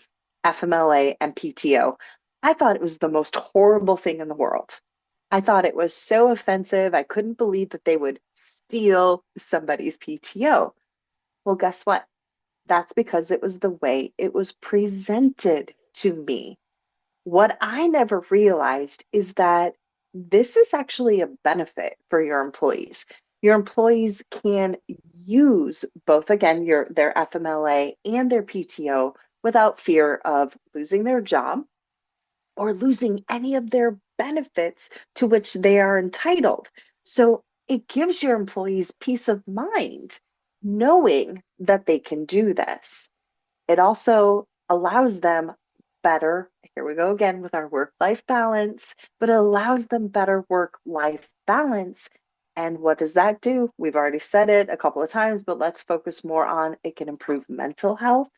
[SPEAKER 2] FMLA and PTO. I thought it was the most horrible thing in the world. I thought it was so offensive. I couldn't believe that they would steal somebody's PTO. Well, guess what? That's because it was the way it was presented to me. What I never realized is that this is actually a benefit for your employees. Your employees can use both, again, their FMLA and their PTO without fear of losing their job or losing any of their benefits to which they are entitled. So it gives your employees peace of mind knowing that they can do this. It also allows them better, here we go again with our work-life balance, but it allows them better work-life balance. And what does that do? We've already said it a couple of times, but let's focus more on it can improve mental health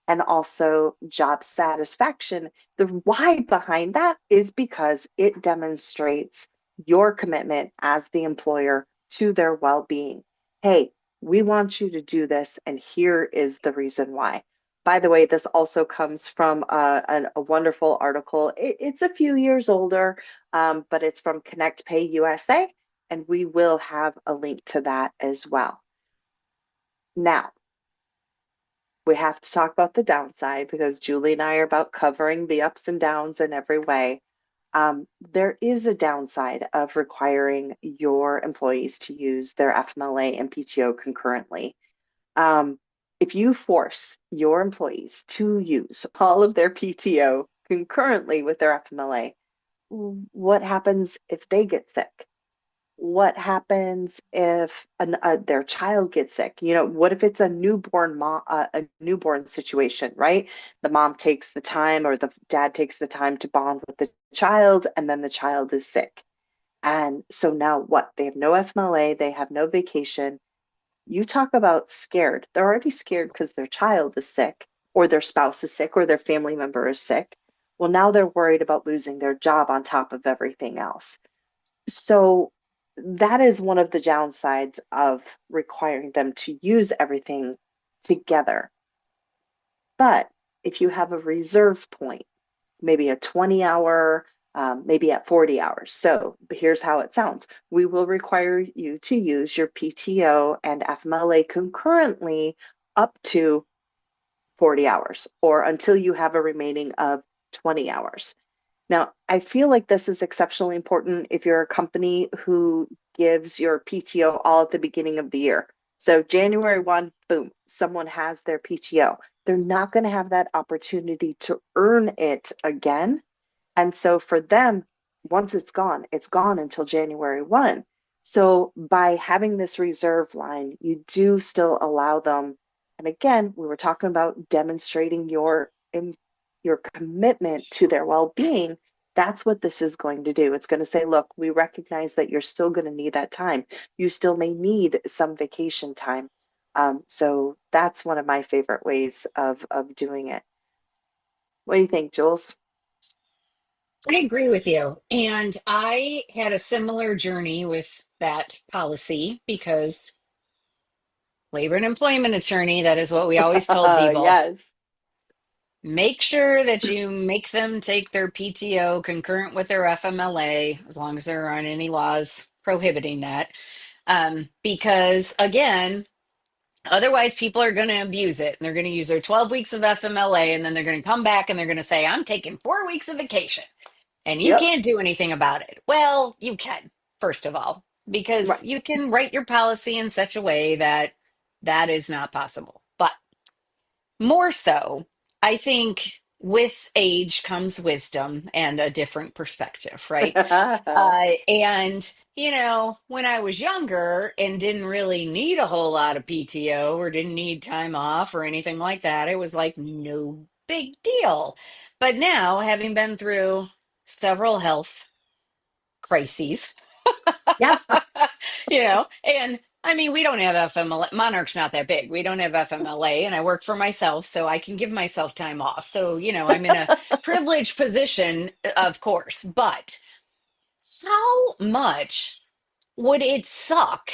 [SPEAKER 2] and also job satisfaction. The why behind that is because it demonstrates your commitment as the employer to their well being. Hey, we want you to do this, and here is the reason why. By the way, this also comes from a wonderful article. It's a few years older, but it's from Connect Pay USA, and we will have a link to that as well. Now, we have to talk about the downside because Julie and I are about covering the ups and downs in every way. There is a downside of requiring your employees to use their FMLA and PTO concurrently. Um, if you force your employees to use all of their PTO concurrently with their FMLA, what happens if they get sick? What happens if their child gets sick? You know, what if it's a newborn mom, a newborn situation, right? The mom takes the time or the dad takes the time to bond with the child, and then the child is sick. And so now what? They have no FMLA, they have no vacation. You talk about scared. They're already scared because their child is sick, or their spouse is sick, or their family member is sick. Well, now they're worried about losing their job on top of everything else. So that is one of the downsides of requiring them to use everything together. But if you have a reserve point, maybe a 20-hour, maybe at 40 hours. So here's how it sounds. We will require you to use your PTO and FMLA concurrently up to 40 hours or until you have a remaining of 20 hours. Now, I feel like this is exceptionally important if you're a company who gives your PTO all at the beginning of the year. So January 1, boom, someone has their PTO. They're not going to have that opportunity to earn it again. And so for them, once it's gone until January 1. So by having this reserve line, you do still allow them. And again, we were talking about demonstrating your commitment to their well-being. That's what this is going to do. It's going to say, look, we recognize that you're still going to need that time. You still may need some vacation time. So that's one of my favorite ways of doing it. What do you think, Jules?
[SPEAKER 1] I agree with you. And I had a similar journey with that policy because labor and employment attorney, that is what we always told people.
[SPEAKER 2] Yes.
[SPEAKER 1] Make sure that you make them take their PTO concurrent with their FMLA, as long as there aren't any laws prohibiting that. Because again, otherwise people are going to abuse it and they're going to use their 12 weeks of FMLA and then they're going to come back and they're going to say, I'm taking 4 weeks of vacation and you
[SPEAKER 2] Yep.
[SPEAKER 1] can't do anything about it. Well, you can, first of all, because
[SPEAKER 2] Right.
[SPEAKER 1] you can write your policy in such a way that that is not possible. But more so, I think with age comes wisdom and a different perspective, right? And, when I was younger and didn't really need a whole lot of PTO or didn't need time off or anything like that, it was like no big deal. But now, having been through several health crises,
[SPEAKER 2] Yeah.
[SPEAKER 1] and I mean, we don't have FMLA. Monarch's not that big. We don't have FMLA, and I work for myself, so I can give myself time off. So, I'm in a privileged position, of course. But how much would it suck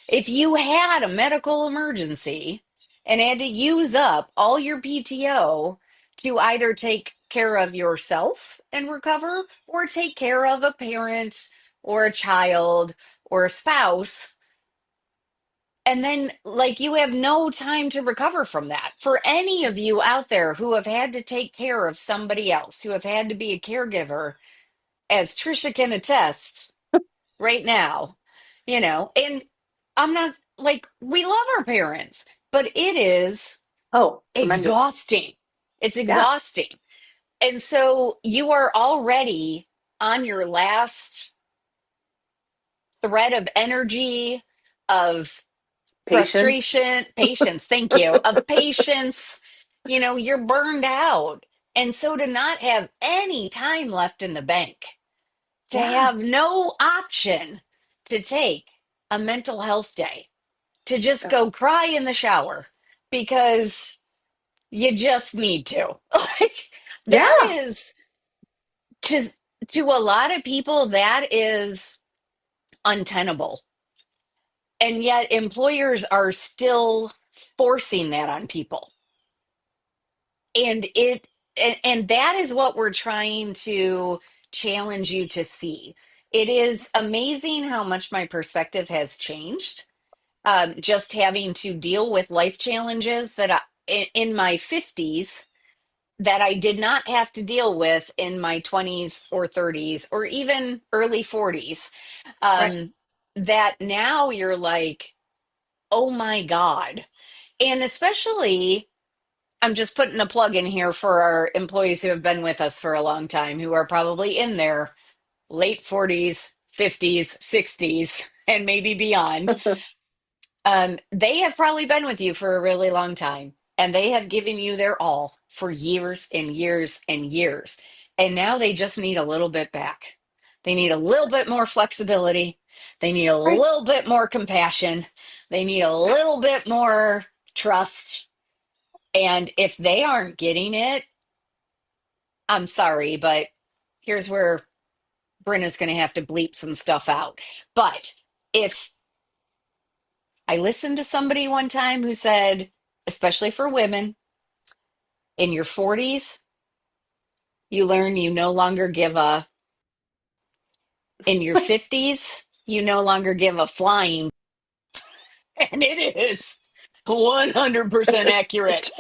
[SPEAKER 1] if you had a medical emergency and had to use up all your PTO to either take care of yourself and recover or take care of a parent or a child or a spouse? And then, like, you have no time to recover from that. For any of you out there who have had to take care of somebody else, who have had to be a caregiver, as Trisha can attest right now, and I'm not like, we love our parents, but it is
[SPEAKER 2] Oh, tremendous.
[SPEAKER 1] exhausting. It's
[SPEAKER 2] Yeah.
[SPEAKER 1] exhausting. And so you are already on your last thread of energy, of
[SPEAKER 2] Patience.
[SPEAKER 1] frustration, patience, thank you, of patience. You're burned out. And so to not have any time left in the bank, to
[SPEAKER 2] Yeah.
[SPEAKER 1] have no option to take a mental health day, to just
[SPEAKER 2] Oh,
[SPEAKER 1] go cry in the shower because you just need to. Like, that
[SPEAKER 2] yeah.
[SPEAKER 1] is to to a lot of people, that is untenable. And yet employers are still forcing that on people. And that is what we're trying to challenge you to see. It is amazing how much my perspective has changed, just having to deal with life challenges that in my 50s that I did not have to deal with in my 20s or 30s or even early 40s.
[SPEAKER 2] Right.
[SPEAKER 1] um, that now you're like, oh my God. And especially, I'm just putting a plug in here for our employees who have been with us for a long time, who are probably in their late 40s, 50s, 60s, and maybe beyond. They have probably been with you for a really long time, and they have given you their all for years and years and years. And now they just need a little bit back. They need a little bit more flexibility. They need a
[SPEAKER 2] Right.
[SPEAKER 1] little bit more compassion. They need a
[SPEAKER 2] Yeah.
[SPEAKER 1] little bit more trust. And if they aren't getting it, I'm sorry, but here's where Brenna's going to have to bleep some stuff out. But if I listened to somebody one time who said, especially for women, in your 40s, you learn you no longer give a, in your 50s, you no longer give a flying. And it is 100% accurate.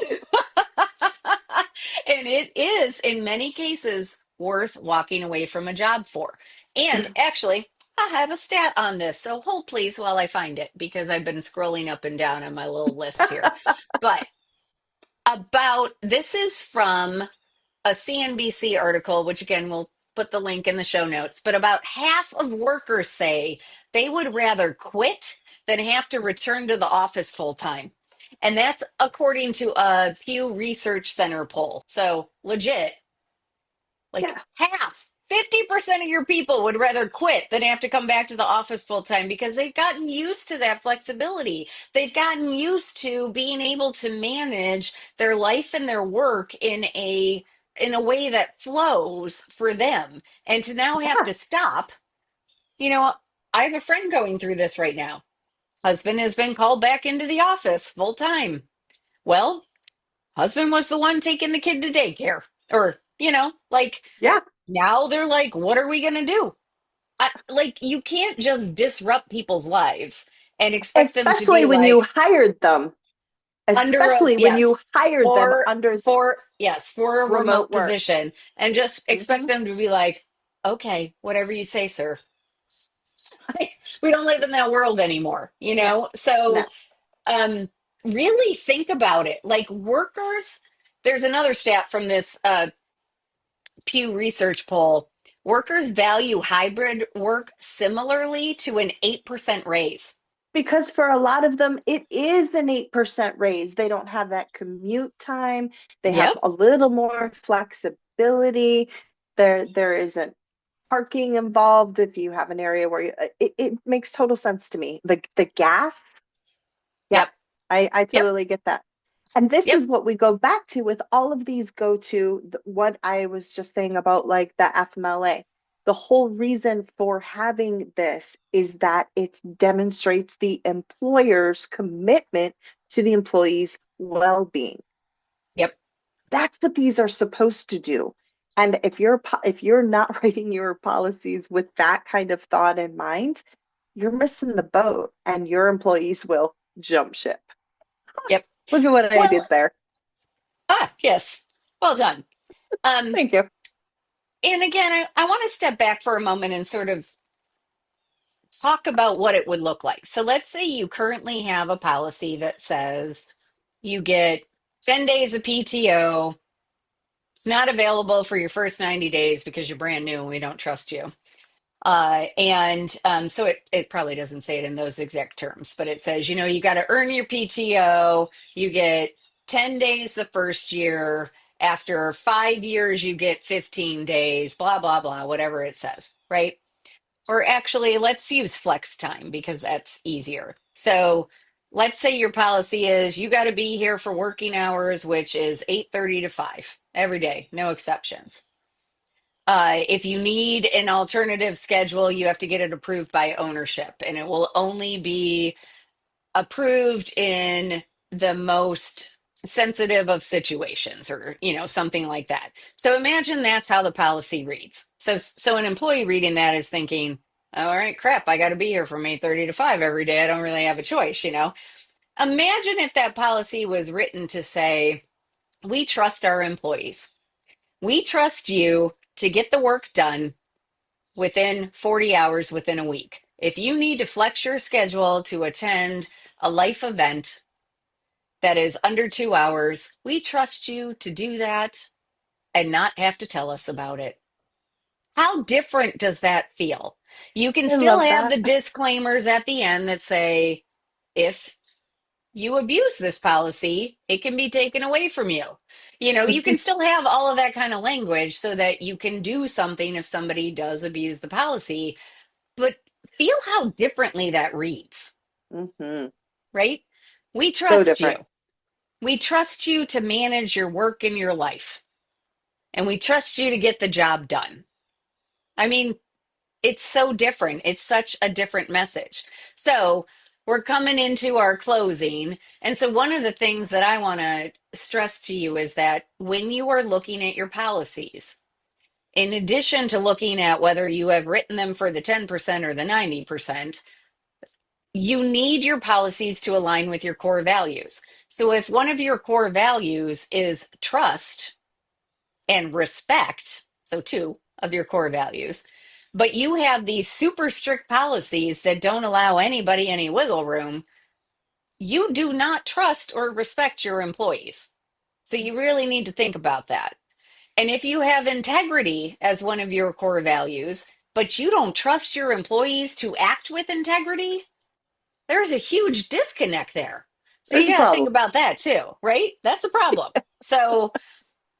[SPEAKER 1] And it is, in many cases, worth walking away from a job for. And actually, I have a stat on this, so hold please while I find it because I've been scrolling up and down on my little list here. But about this is from a CNBC article, which again, we'll put the link in the show notes, but about half of workers say they would rather quit than have to return to the office full time. And that's according to a Pew Research Center poll. So legit, like
[SPEAKER 2] Yeah.
[SPEAKER 1] half, 50% of your people would rather quit than have to come back to the office full time because they've gotten used to that flexibility. They've gotten used to being able to manage their life and their work in a way that flows for them. And to now have
[SPEAKER 2] Yeah.
[SPEAKER 1] to stop, you know, I have a friend going through this right now. Husband has been called back into the office full time. Well, husband was the one taking the kid to daycare. Or, like
[SPEAKER 2] Yeah.
[SPEAKER 1] now they're like, what are we going to do? Like, you can't just disrupt people's lives and expect them to
[SPEAKER 2] Especially
[SPEAKER 1] be
[SPEAKER 2] when you
[SPEAKER 1] like
[SPEAKER 2] hired them.
[SPEAKER 1] under a,
[SPEAKER 2] Especially when you
[SPEAKER 1] yes,
[SPEAKER 2] hired them under
[SPEAKER 1] for a remote
[SPEAKER 2] remote work.
[SPEAKER 1] position and just expect
[SPEAKER 2] Hmm.
[SPEAKER 1] them to be like, okay, whatever you say, sir. We don't live in that world anymore, you
[SPEAKER 2] Yeah.
[SPEAKER 1] know?
[SPEAKER 2] No.
[SPEAKER 1] So, um, really think about it. Like workers, there's another stat from this Pew Research poll. Workers value hybrid work similarly to an 8% raise.
[SPEAKER 2] Because for a lot of them, it is an 8% raise. They don't have that commute time. They have
[SPEAKER 1] Yep,
[SPEAKER 2] a little more flexibility. There isn't parking involved if you have an area where it makes total sense to me. The gas, yeah,
[SPEAKER 1] yep,
[SPEAKER 2] I
[SPEAKER 1] yep,
[SPEAKER 2] totally get that. And this
[SPEAKER 1] yep,
[SPEAKER 2] is what we go back to with all of these go to what I was just saying about like the FMLA. The whole reason for having this is that it demonstrates the employer's commitment to the employee's well-being.
[SPEAKER 1] yep,
[SPEAKER 2] That's what these are supposed to do. And if you're not writing your policies with that kind of thought in mind, you're missing the boat and your employees will jump ship.
[SPEAKER 1] yep.
[SPEAKER 2] Look at what I
[SPEAKER 1] Well,
[SPEAKER 2] did there.
[SPEAKER 1] yes, well done. Um,
[SPEAKER 2] Thank you.
[SPEAKER 1] and again, I want to step back for a moment and sort of talk about what it would look like. So let's say you currently have a policy that says you get 10 days of PTO. It's not available for your first 90 days because you're brand new and we don't trust you. And so it probably doesn't say it in those exact terms, but it says, you got to earn your PTO. You get 10 days the first year. After 5 years, you get 15 days, blah, blah, blah, whatever it says, right? Or actually, let's use flex time because that's easier. So let's say your policy is you got to be here for working hours, which is 8:30 to 5 every day, no exceptions. If you need an alternative schedule, you have to get it approved by ownership, and it will only be approved in the most sensitive of situations or something like that. So imagine that's how the policy reads. So an employee reading that is thinking, all right, crap, I got to be here from 8:30 to 5 every day. I don't really have a choice. Imagine if that policy was written to say, we trust our employees. We trust you to get the work done within 40 hours within a week. If you need to flex your schedule to attend a life event that is under 2 hours, we trust you to do that and not have to tell us about it. How different does that feel? You can
[SPEAKER 2] I
[SPEAKER 1] still
[SPEAKER 2] love
[SPEAKER 1] have
[SPEAKER 2] that.
[SPEAKER 1] the disclaimers at the end that say, if you abuse this policy, it can be taken away from you. You can still have all of that kind of language so that you can do something if somebody does abuse the policy, but feel how differently that reads,
[SPEAKER 2] Hmm.
[SPEAKER 1] right? We
[SPEAKER 2] So
[SPEAKER 1] trust
[SPEAKER 2] different.
[SPEAKER 1] you. We trust you to manage your work and your life, and we trust you to get the job done. I mean, it's so different. It's such a different message. So, we're coming into our closing. And so, one of the things that I want to stress to you is that when you are looking at your policies, in addition to looking at whether you have written them for the 10% or the 90%, you need your policies to align with your core values. So if one of your core values is trust and respect, so two of your core values. But you have these super strict policies that don't allow anybody any wiggle room. You do not trust or respect your employees. So you really need to think about that. And if you have integrity as one of your core values, but you don't trust your employees to act with integrity, there's a huge disconnect there. So you
[SPEAKER 2] There's a
[SPEAKER 1] got to think
[SPEAKER 2] problem.
[SPEAKER 1] about that too, right? That's a problem. So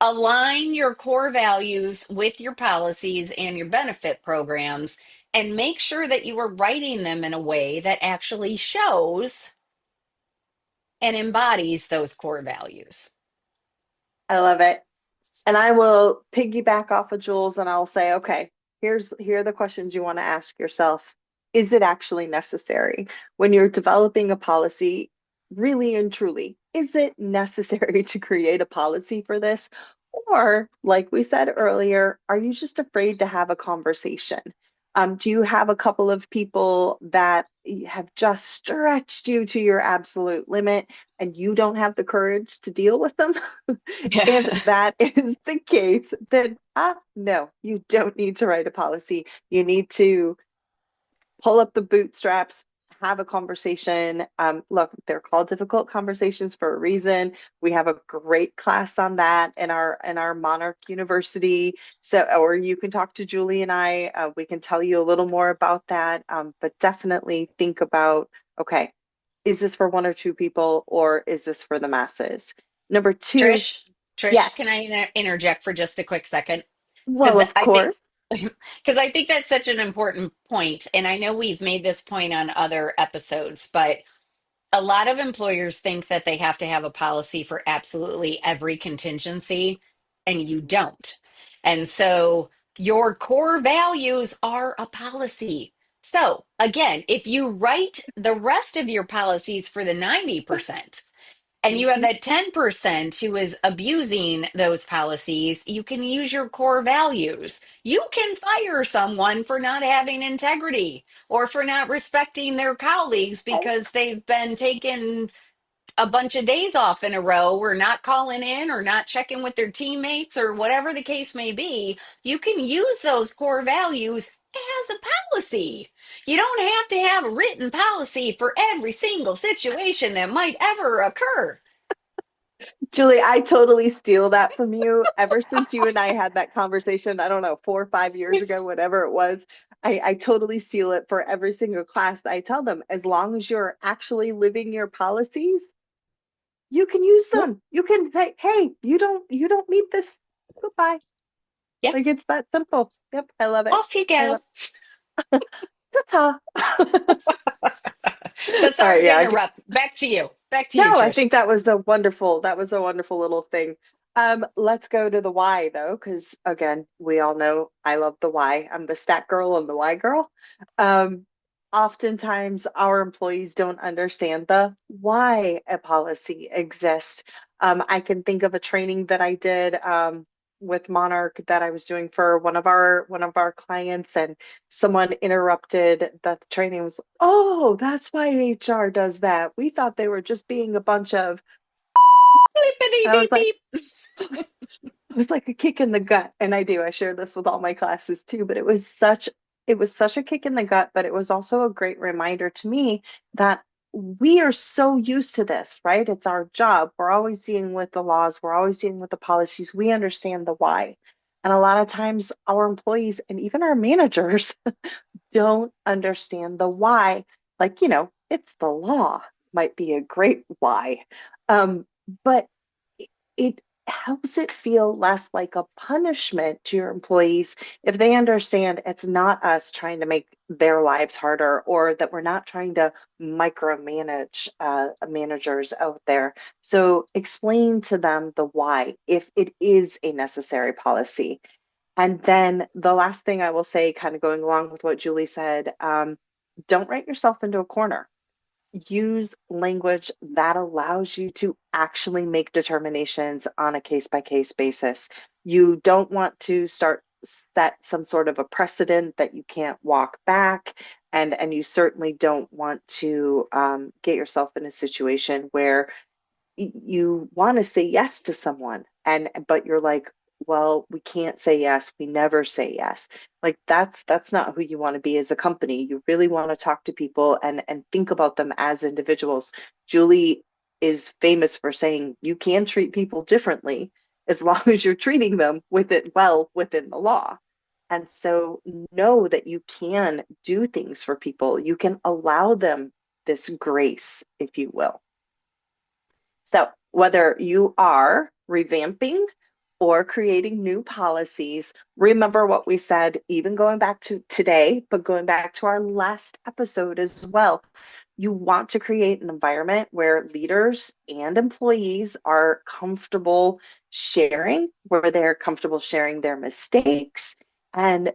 [SPEAKER 1] align your core values with your policies and your benefit programs and make sure that you are writing them in a way that actually shows and embodies those core values.
[SPEAKER 2] I love it. And I will piggyback off of Jules and I'll say, okay, here are the questions you want to ask yourself. Is it actually necessary when you're developing a policy, really and truly? Is it necessary to create a policy for this? Or, like we said earlier, are you just afraid to have a conversation? Do you have a couple of people that have just stretched you to your absolute limit and you don't have the courage to deal with them? If that is the case, then no, you don't need to write a policy. You need to pull up the bootstraps, have a conversation. Look, they're called difficult conversations for a reason. We have a great class on that in our Monarch University. So, or you can talk to Julie and I. We can tell you a little more about that. But definitely think about, okay, is this for one or two people, or is this for the masses? Number two,
[SPEAKER 1] Trish,
[SPEAKER 2] yes.
[SPEAKER 1] can I interject for just a quick second?
[SPEAKER 2] Well,
[SPEAKER 1] Because
[SPEAKER 2] of
[SPEAKER 1] I think
[SPEAKER 2] course.
[SPEAKER 1] because I think that's such an important point, and I know we've made this point on other episodes, but a lot of employers think that they have to have a policy for absolutely every contingency, and you don't. And so your core values are a policy. So again, if you write the rest of your policies for the 90%, and you have
[SPEAKER 2] Mhm.
[SPEAKER 1] that 10% who is abusing those policies, you can use your core values. You can fire someone for not having integrity or for not respecting their colleagues because they've been taking a bunch of days off in a row or not calling in or not checking with their teammates or whatever the case may be. You can use those core values as a policy. You don't have to have a written policy for every single situation that might ever occur.
[SPEAKER 2] Julie, I totally steal that from you. Ever since you and I had that conversation, I don't know, 4 or 5 years ago, whatever it was, I totally steal it for every single class. I tell them, as long as you're actually living your policies, you can use
[SPEAKER 1] Yeah.
[SPEAKER 2] them. You can say, hey, you don't need this. Goodbye.
[SPEAKER 1] Yeah.
[SPEAKER 2] Like it's that simple. Yep, I love it.
[SPEAKER 1] Off you
[SPEAKER 2] I love
[SPEAKER 1] go.
[SPEAKER 2] ta-ta.
[SPEAKER 1] So
[SPEAKER 2] All right,
[SPEAKER 1] sorry to
[SPEAKER 2] yeah,
[SPEAKER 1] interrupt. Back to you. Back to you,
[SPEAKER 2] no, I
[SPEAKER 1] Trish.
[SPEAKER 2] think that was a wonderful little thing. Let's go to the why though, because again, we all know I love the why. I'm the stat girl and the why girl. Um, Oftentimes our employees don't understand the why a policy exists. I can think of a training that I did with Monarch that I was doing for one of our clients, and someone interrupted the training was, oh, that's why HR does that. We thought they were just being a bunch of,
[SPEAKER 1] Blippity
[SPEAKER 2] I was
[SPEAKER 1] beep
[SPEAKER 2] like,
[SPEAKER 1] beep.
[SPEAKER 2] it was like a kick in the gut. And I do, I share this with all my classes too, but it was such a kick in the gut, but it was also a great reminder to me that we are so used to this, right? It's our job. We're always dealing with the laws, we're always dealing with the policies. We understand the why. And a lot of times our employees and even our managers don't understand the why. Like, it's the law, might be a great why. But it helps it feel less like a punishment to your employees if they understand it's not us trying to make their lives harder or that we're not trying to micromanage managers out there. So explain to them the why if it is a necessary policy. And then the last thing I will say, kind of going along with what Julie said, don't write yourself into a corner. Use language that allows you to actually make determinations on a case by case basis. You don't want to start set some sort of a precedent that you can't walk back, and you certainly don't want to get yourself in a situation where you want to say yes to someone and but you're like, well, we can't say yes. We never say yes. Like that's not who you want to be as a company. You really want to talk to people and think about them as individuals. Julie is famous for saying you can treat people differently as long as you're treating them with it well within the law. And so know that you can do things for people. You can allow them this grace, if you will. So, whether you are revamping or creating new policies, remember what we said, even going back to today, but going back to our last episode as well. You want to create an environment where leaders and employees are comfortable sharing, where they're comfortable sharing their mistakes, and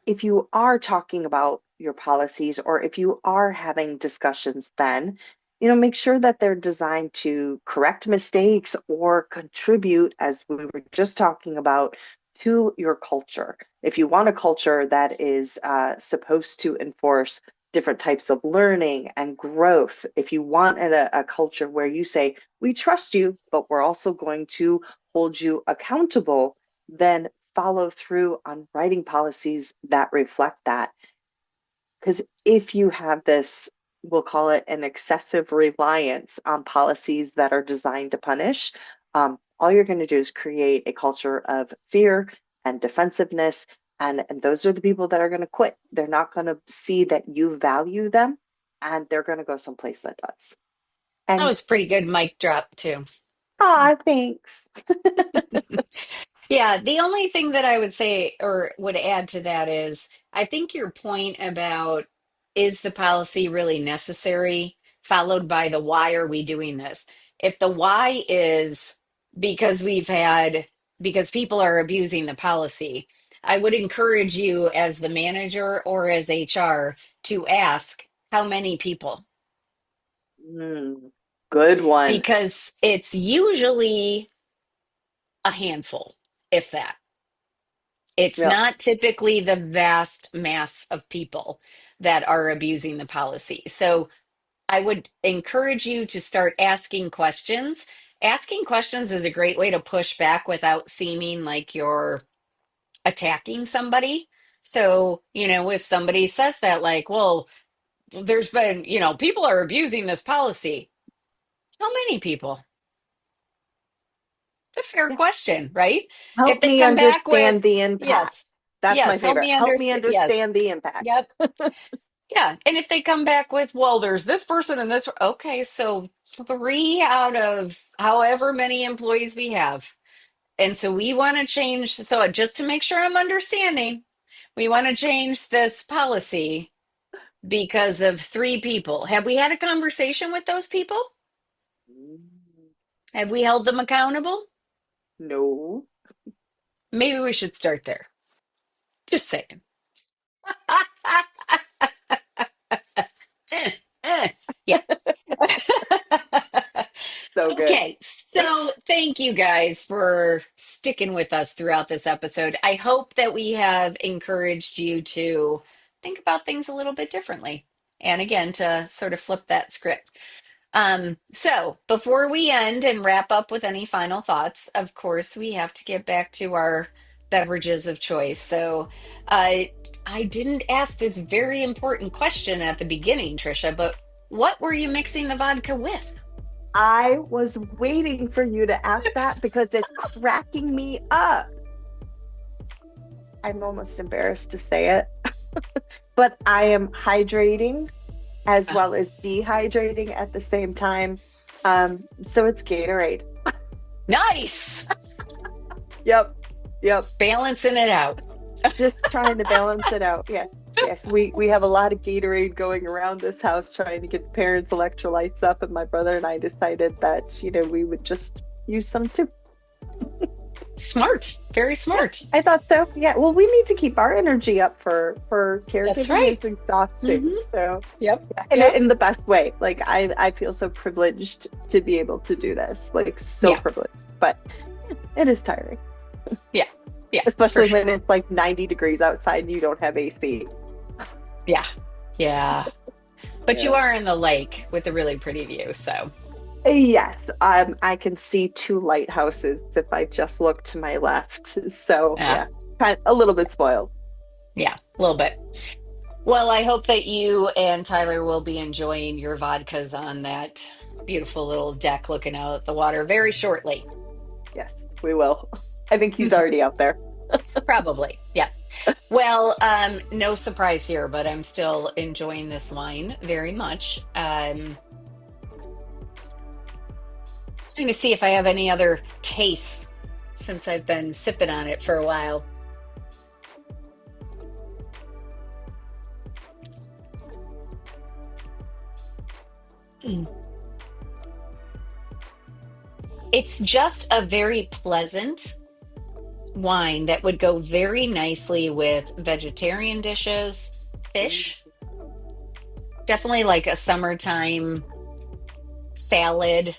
[SPEAKER 2] if you are talking about your policies or if you are having discussions, then, make sure that they're designed to correct mistakes or contribute, as we were just talking about, to your culture. If you want a culture that is supposed to enforce different types of learning and growth, if you want a culture where you say, we trust you, but we're also going to hold you accountable, then follow through on writing policies that reflect that. Because if you have this, we'll call it an excessive reliance on policies that are designed to punish, all you're going to do is create a culture of fear and defensiveness. And those are the people that are going to quit. They're not going to see that you value them, and they're going to go someplace that does.
[SPEAKER 1] That
[SPEAKER 2] And
[SPEAKER 1] was pretty good mic drop too.
[SPEAKER 2] thanks.
[SPEAKER 1] Yeah, the only thing that I would say or would add to that is I think your point about is the policy really necessary, followed by the why are we doing this? If the why is because because people are abusing the policy, I would encourage you as the manager or as HR to ask how many people,
[SPEAKER 2] Mm, good one.
[SPEAKER 1] because it's usually a handful, if that. It's
[SPEAKER 2] Yep.
[SPEAKER 1] not typically the vast mass of people that are abusing the policy. So I would encourage you to start asking questions. Asking questions is a great way to push back without seeming like you're attacking somebody. So, if somebody says that, like, well, there's been, people are abusing this policy. How many people? It's a fair
[SPEAKER 2] Yeah.
[SPEAKER 1] question, right? If
[SPEAKER 2] Help
[SPEAKER 1] they
[SPEAKER 2] me
[SPEAKER 1] come back with,
[SPEAKER 2] understand the impact.
[SPEAKER 1] yes,
[SPEAKER 2] That's my
[SPEAKER 1] yes, help
[SPEAKER 2] favorite.
[SPEAKER 1] me
[SPEAKER 2] Help me
[SPEAKER 1] understand. Yes,
[SPEAKER 2] understand the impact.
[SPEAKER 1] yep. Yeah, and if they come back with, well, there's this person and this, okay, so three out of however many employees we have. And so we want to change, so just to make sure I'm understanding, we want to change this policy because of three people. Have we had a conversation with those people?
[SPEAKER 2] Mm,
[SPEAKER 1] Have we held them accountable?
[SPEAKER 2] no.
[SPEAKER 1] Maybe we should start there. Just saying. Yeah.
[SPEAKER 2] So good.
[SPEAKER 1] Okay, so thank you guys for sticking with us throughout this episode. I hope that we have encouraged you to think about things a little bit differently. And again, to sort of flip that script. So before we end and wrap up with any final thoughts, of course, we have to get back to our beverages of choice. So uh, I didn't ask this very important question at the beginning, Trisha, but what were you mixing the vodka with?
[SPEAKER 2] I was waiting for you to ask that because it's cracking me up. I'm almost embarrassed to say it, but I am hydrating as
[SPEAKER 1] Oh,
[SPEAKER 2] well as dehydrating at the same time. So it's Gatorade.
[SPEAKER 1] nice.
[SPEAKER 2] Yep. Yep.
[SPEAKER 1] Just balancing it out.
[SPEAKER 2] Just trying to balance it out. Yeah. Yes, we have a lot of Gatorade going around this house trying to get the parents' electrolytes up, and my brother and I decided that, we would just use some too.
[SPEAKER 1] Smart. Very
[SPEAKER 2] Yeah,
[SPEAKER 1] smart.
[SPEAKER 2] I thought so. Yeah. Well, we need to keep our energy up for
[SPEAKER 1] That's
[SPEAKER 2] caregiving
[SPEAKER 1] right.
[SPEAKER 2] is exhausting.
[SPEAKER 1] Hmm.
[SPEAKER 2] So
[SPEAKER 1] Yep.
[SPEAKER 2] yeah,
[SPEAKER 1] Yep.
[SPEAKER 2] in the best way. Like I feel so privileged to be able to do this. Like so
[SPEAKER 1] Yeah.
[SPEAKER 2] privileged. But it is tiring.
[SPEAKER 1] Yeah. Yeah. For
[SPEAKER 2] Especially
[SPEAKER 1] sure.
[SPEAKER 2] when it's like 90 degrees outside and you don't have AC.
[SPEAKER 1] Yeah. Yeah. But
[SPEAKER 2] Yeah.
[SPEAKER 1] you are in the lake with a really pretty view. So
[SPEAKER 2] Yes, I can see two lighthouses if I just look to my left. So
[SPEAKER 1] Yeah,
[SPEAKER 2] yeah, kind of a little bit spoiled.
[SPEAKER 1] yeah, a little bit. Well, I hope that you and Tyler will be enjoying your vodkas on that beautiful little deck looking out at the water very shortly.
[SPEAKER 2] Yes, we will. I think he's already out there.
[SPEAKER 1] Probably. Yeah. Well, no surprise here, but I'm still enjoying this wine very much. Trying to see if I have any other tastes since I've been sipping on it for a while. Mm. It's just a very pleasant wine that would go very nicely with vegetarian dishes,
[SPEAKER 2] Mm.
[SPEAKER 1] fish, definitely like a summertime salad,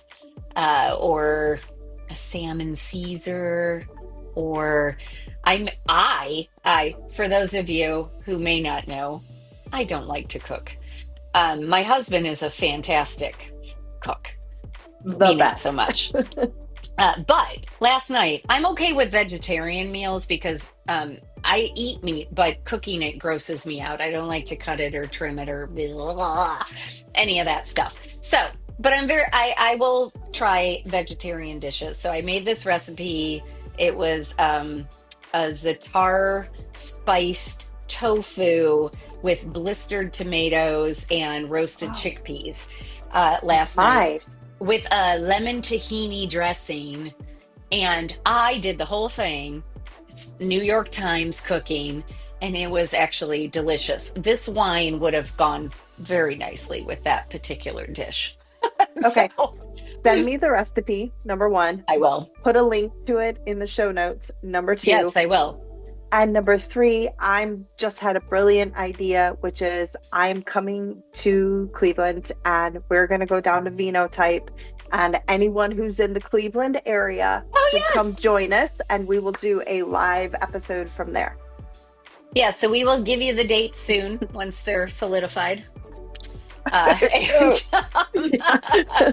[SPEAKER 1] or a salmon Caesar, or I, for those of you who may not know, I don't like to cook. My husband is a fantastic cook.
[SPEAKER 2] The
[SPEAKER 1] Me, not so
[SPEAKER 2] best.
[SPEAKER 1] much. But last night, I'm okay with vegetarian meals because I eat meat, but cooking it grosses me out. I don't like to cut it or trim it or blah, any of that stuff. So, but I will try vegetarian dishes. So I made this recipe. It was a za'atar spiced tofu with blistered tomatoes and roasted
[SPEAKER 2] Oh
[SPEAKER 1] chickpeas last night
[SPEAKER 2] my.
[SPEAKER 1] with a lemon tahini dressing, and I did the whole thing. It's New York Times cooking, and it was actually delicious. This wine would have gone very nicely with that particular dish. So
[SPEAKER 2] Okay, send me the recipe, number one.
[SPEAKER 1] I will.
[SPEAKER 2] Put a link to it in the show notes, number two.
[SPEAKER 1] Yes, I will.
[SPEAKER 2] And number three, I'm just had a brilliant idea, which is I'm coming to Cleveland and we're going to go down to Vinotype. And anyone who's in the Cleveland area
[SPEAKER 1] Oh,
[SPEAKER 2] should come
[SPEAKER 1] yes.
[SPEAKER 2] join us and we will do a live episode from there.
[SPEAKER 1] Yeah, so we will give you the dates soon once they're solidified.
[SPEAKER 2] Oh,
[SPEAKER 1] And
[SPEAKER 2] yeah.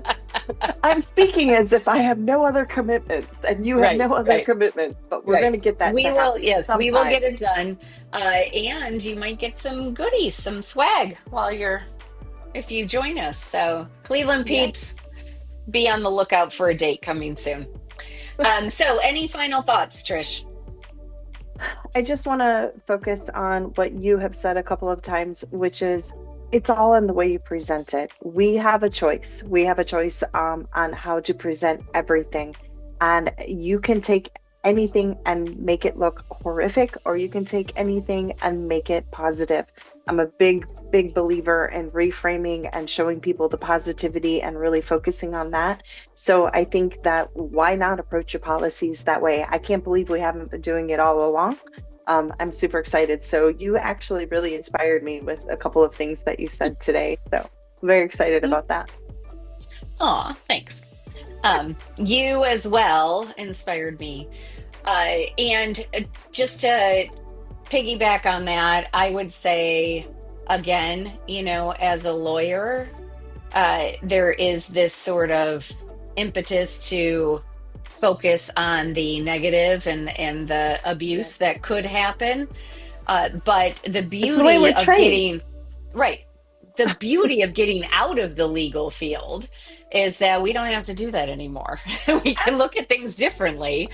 [SPEAKER 2] I'm speaking as if I have no other commitments and you have
[SPEAKER 1] right,
[SPEAKER 2] no other
[SPEAKER 1] right.
[SPEAKER 2] commitments, but we're going
[SPEAKER 1] Right.
[SPEAKER 2] to get that
[SPEAKER 1] We
[SPEAKER 2] to
[SPEAKER 1] will,
[SPEAKER 2] happen
[SPEAKER 1] yes, we will
[SPEAKER 2] sometime.
[SPEAKER 1] get it done. And you might get some goodies, some swag if you join us. So, Cleveland
[SPEAKER 2] Yes.
[SPEAKER 1] peeps, be on the lookout for a date coming soon. So any final thoughts, Trish?
[SPEAKER 2] I just want to focus on what you have said a couple of times, which is it's all in the way you present it. We have a choice. We have a choice on how to present everything. And you can take anything and make it look horrific, or you can take anything and make it positive. I'm a big believer in reframing and showing people the positivity and really focusing on that. So I think that why not approach your policies that way? I can't believe we haven't been doing it all along. I'm super excited. So you actually really inspired me with a couple of things that you said today. So I'm very excited about that.
[SPEAKER 1] Aw, thanks. You as well inspired me. And just to piggyback on that, I would say, again, as a lawyer, there is this sort of impetus to focus on the negative and the
[SPEAKER 2] Yes.
[SPEAKER 1] abuse that could happen. But the
[SPEAKER 2] It's the way
[SPEAKER 1] beauty
[SPEAKER 2] we're
[SPEAKER 1] of
[SPEAKER 2] trained.
[SPEAKER 1] getting right, the beauty of getting out of the legal field is that we don't have to do that anymore. We can look at things differently.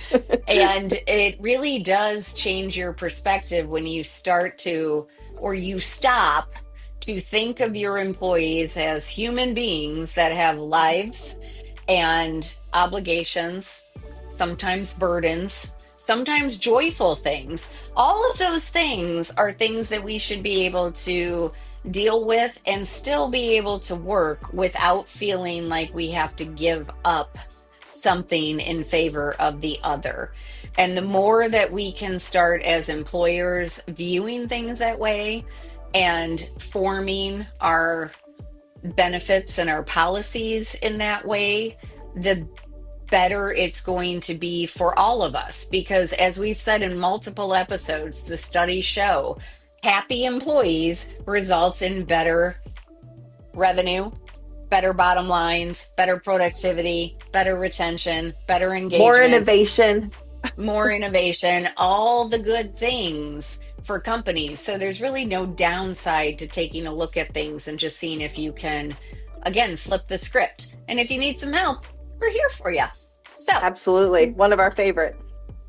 [SPEAKER 1] And it really does change your perspective when you start to, or you stop to think of your employees as human beings that have lives and obligations, sometimes burdens, sometimes joyful things. All of those things are things that we should be able to deal with and still be able to work without feeling like we have to give up something in favor of the other. And the more that we can start as employers viewing things that way and forming our benefits and our policies in that way, the better it's going to be for all of us. Because as we've said in multiple episodes, the studies show happy employees results in better revenue, better bottom lines, better productivity, better retention, better
[SPEAKER 2] More
[SPEAKER 1] engagement,
[SPEAKER 2] innovation.
[SPEAKER 1] more innovation, all the good things for companies. So there's really no downside to taking a look at things and just seeing if you can, again, flip the script. And if you need some help, we're here for you. So,
[SPEAKER 2] Absolutely. One of our favorites.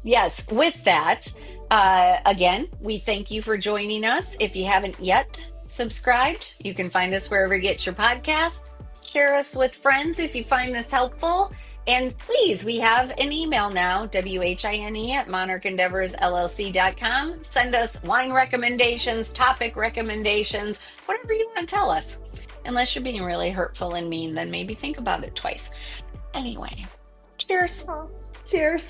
[SPEAKER 1] yes, with that, again, we thank you for joining us. If you haven't yet subscribed, you can find us wherever you get your podcast. Share us with friends if you find this helpful. And please, we have an email now, WHINE at monarchendeavorsllc.com. Send us wine recommendations, topic recommendations, whatever you want to tell us. Unless you're being really hurtful and mean, then maybe think about it twice. Anyway, cheers.
[SPEAKER 2] Oh, cheers.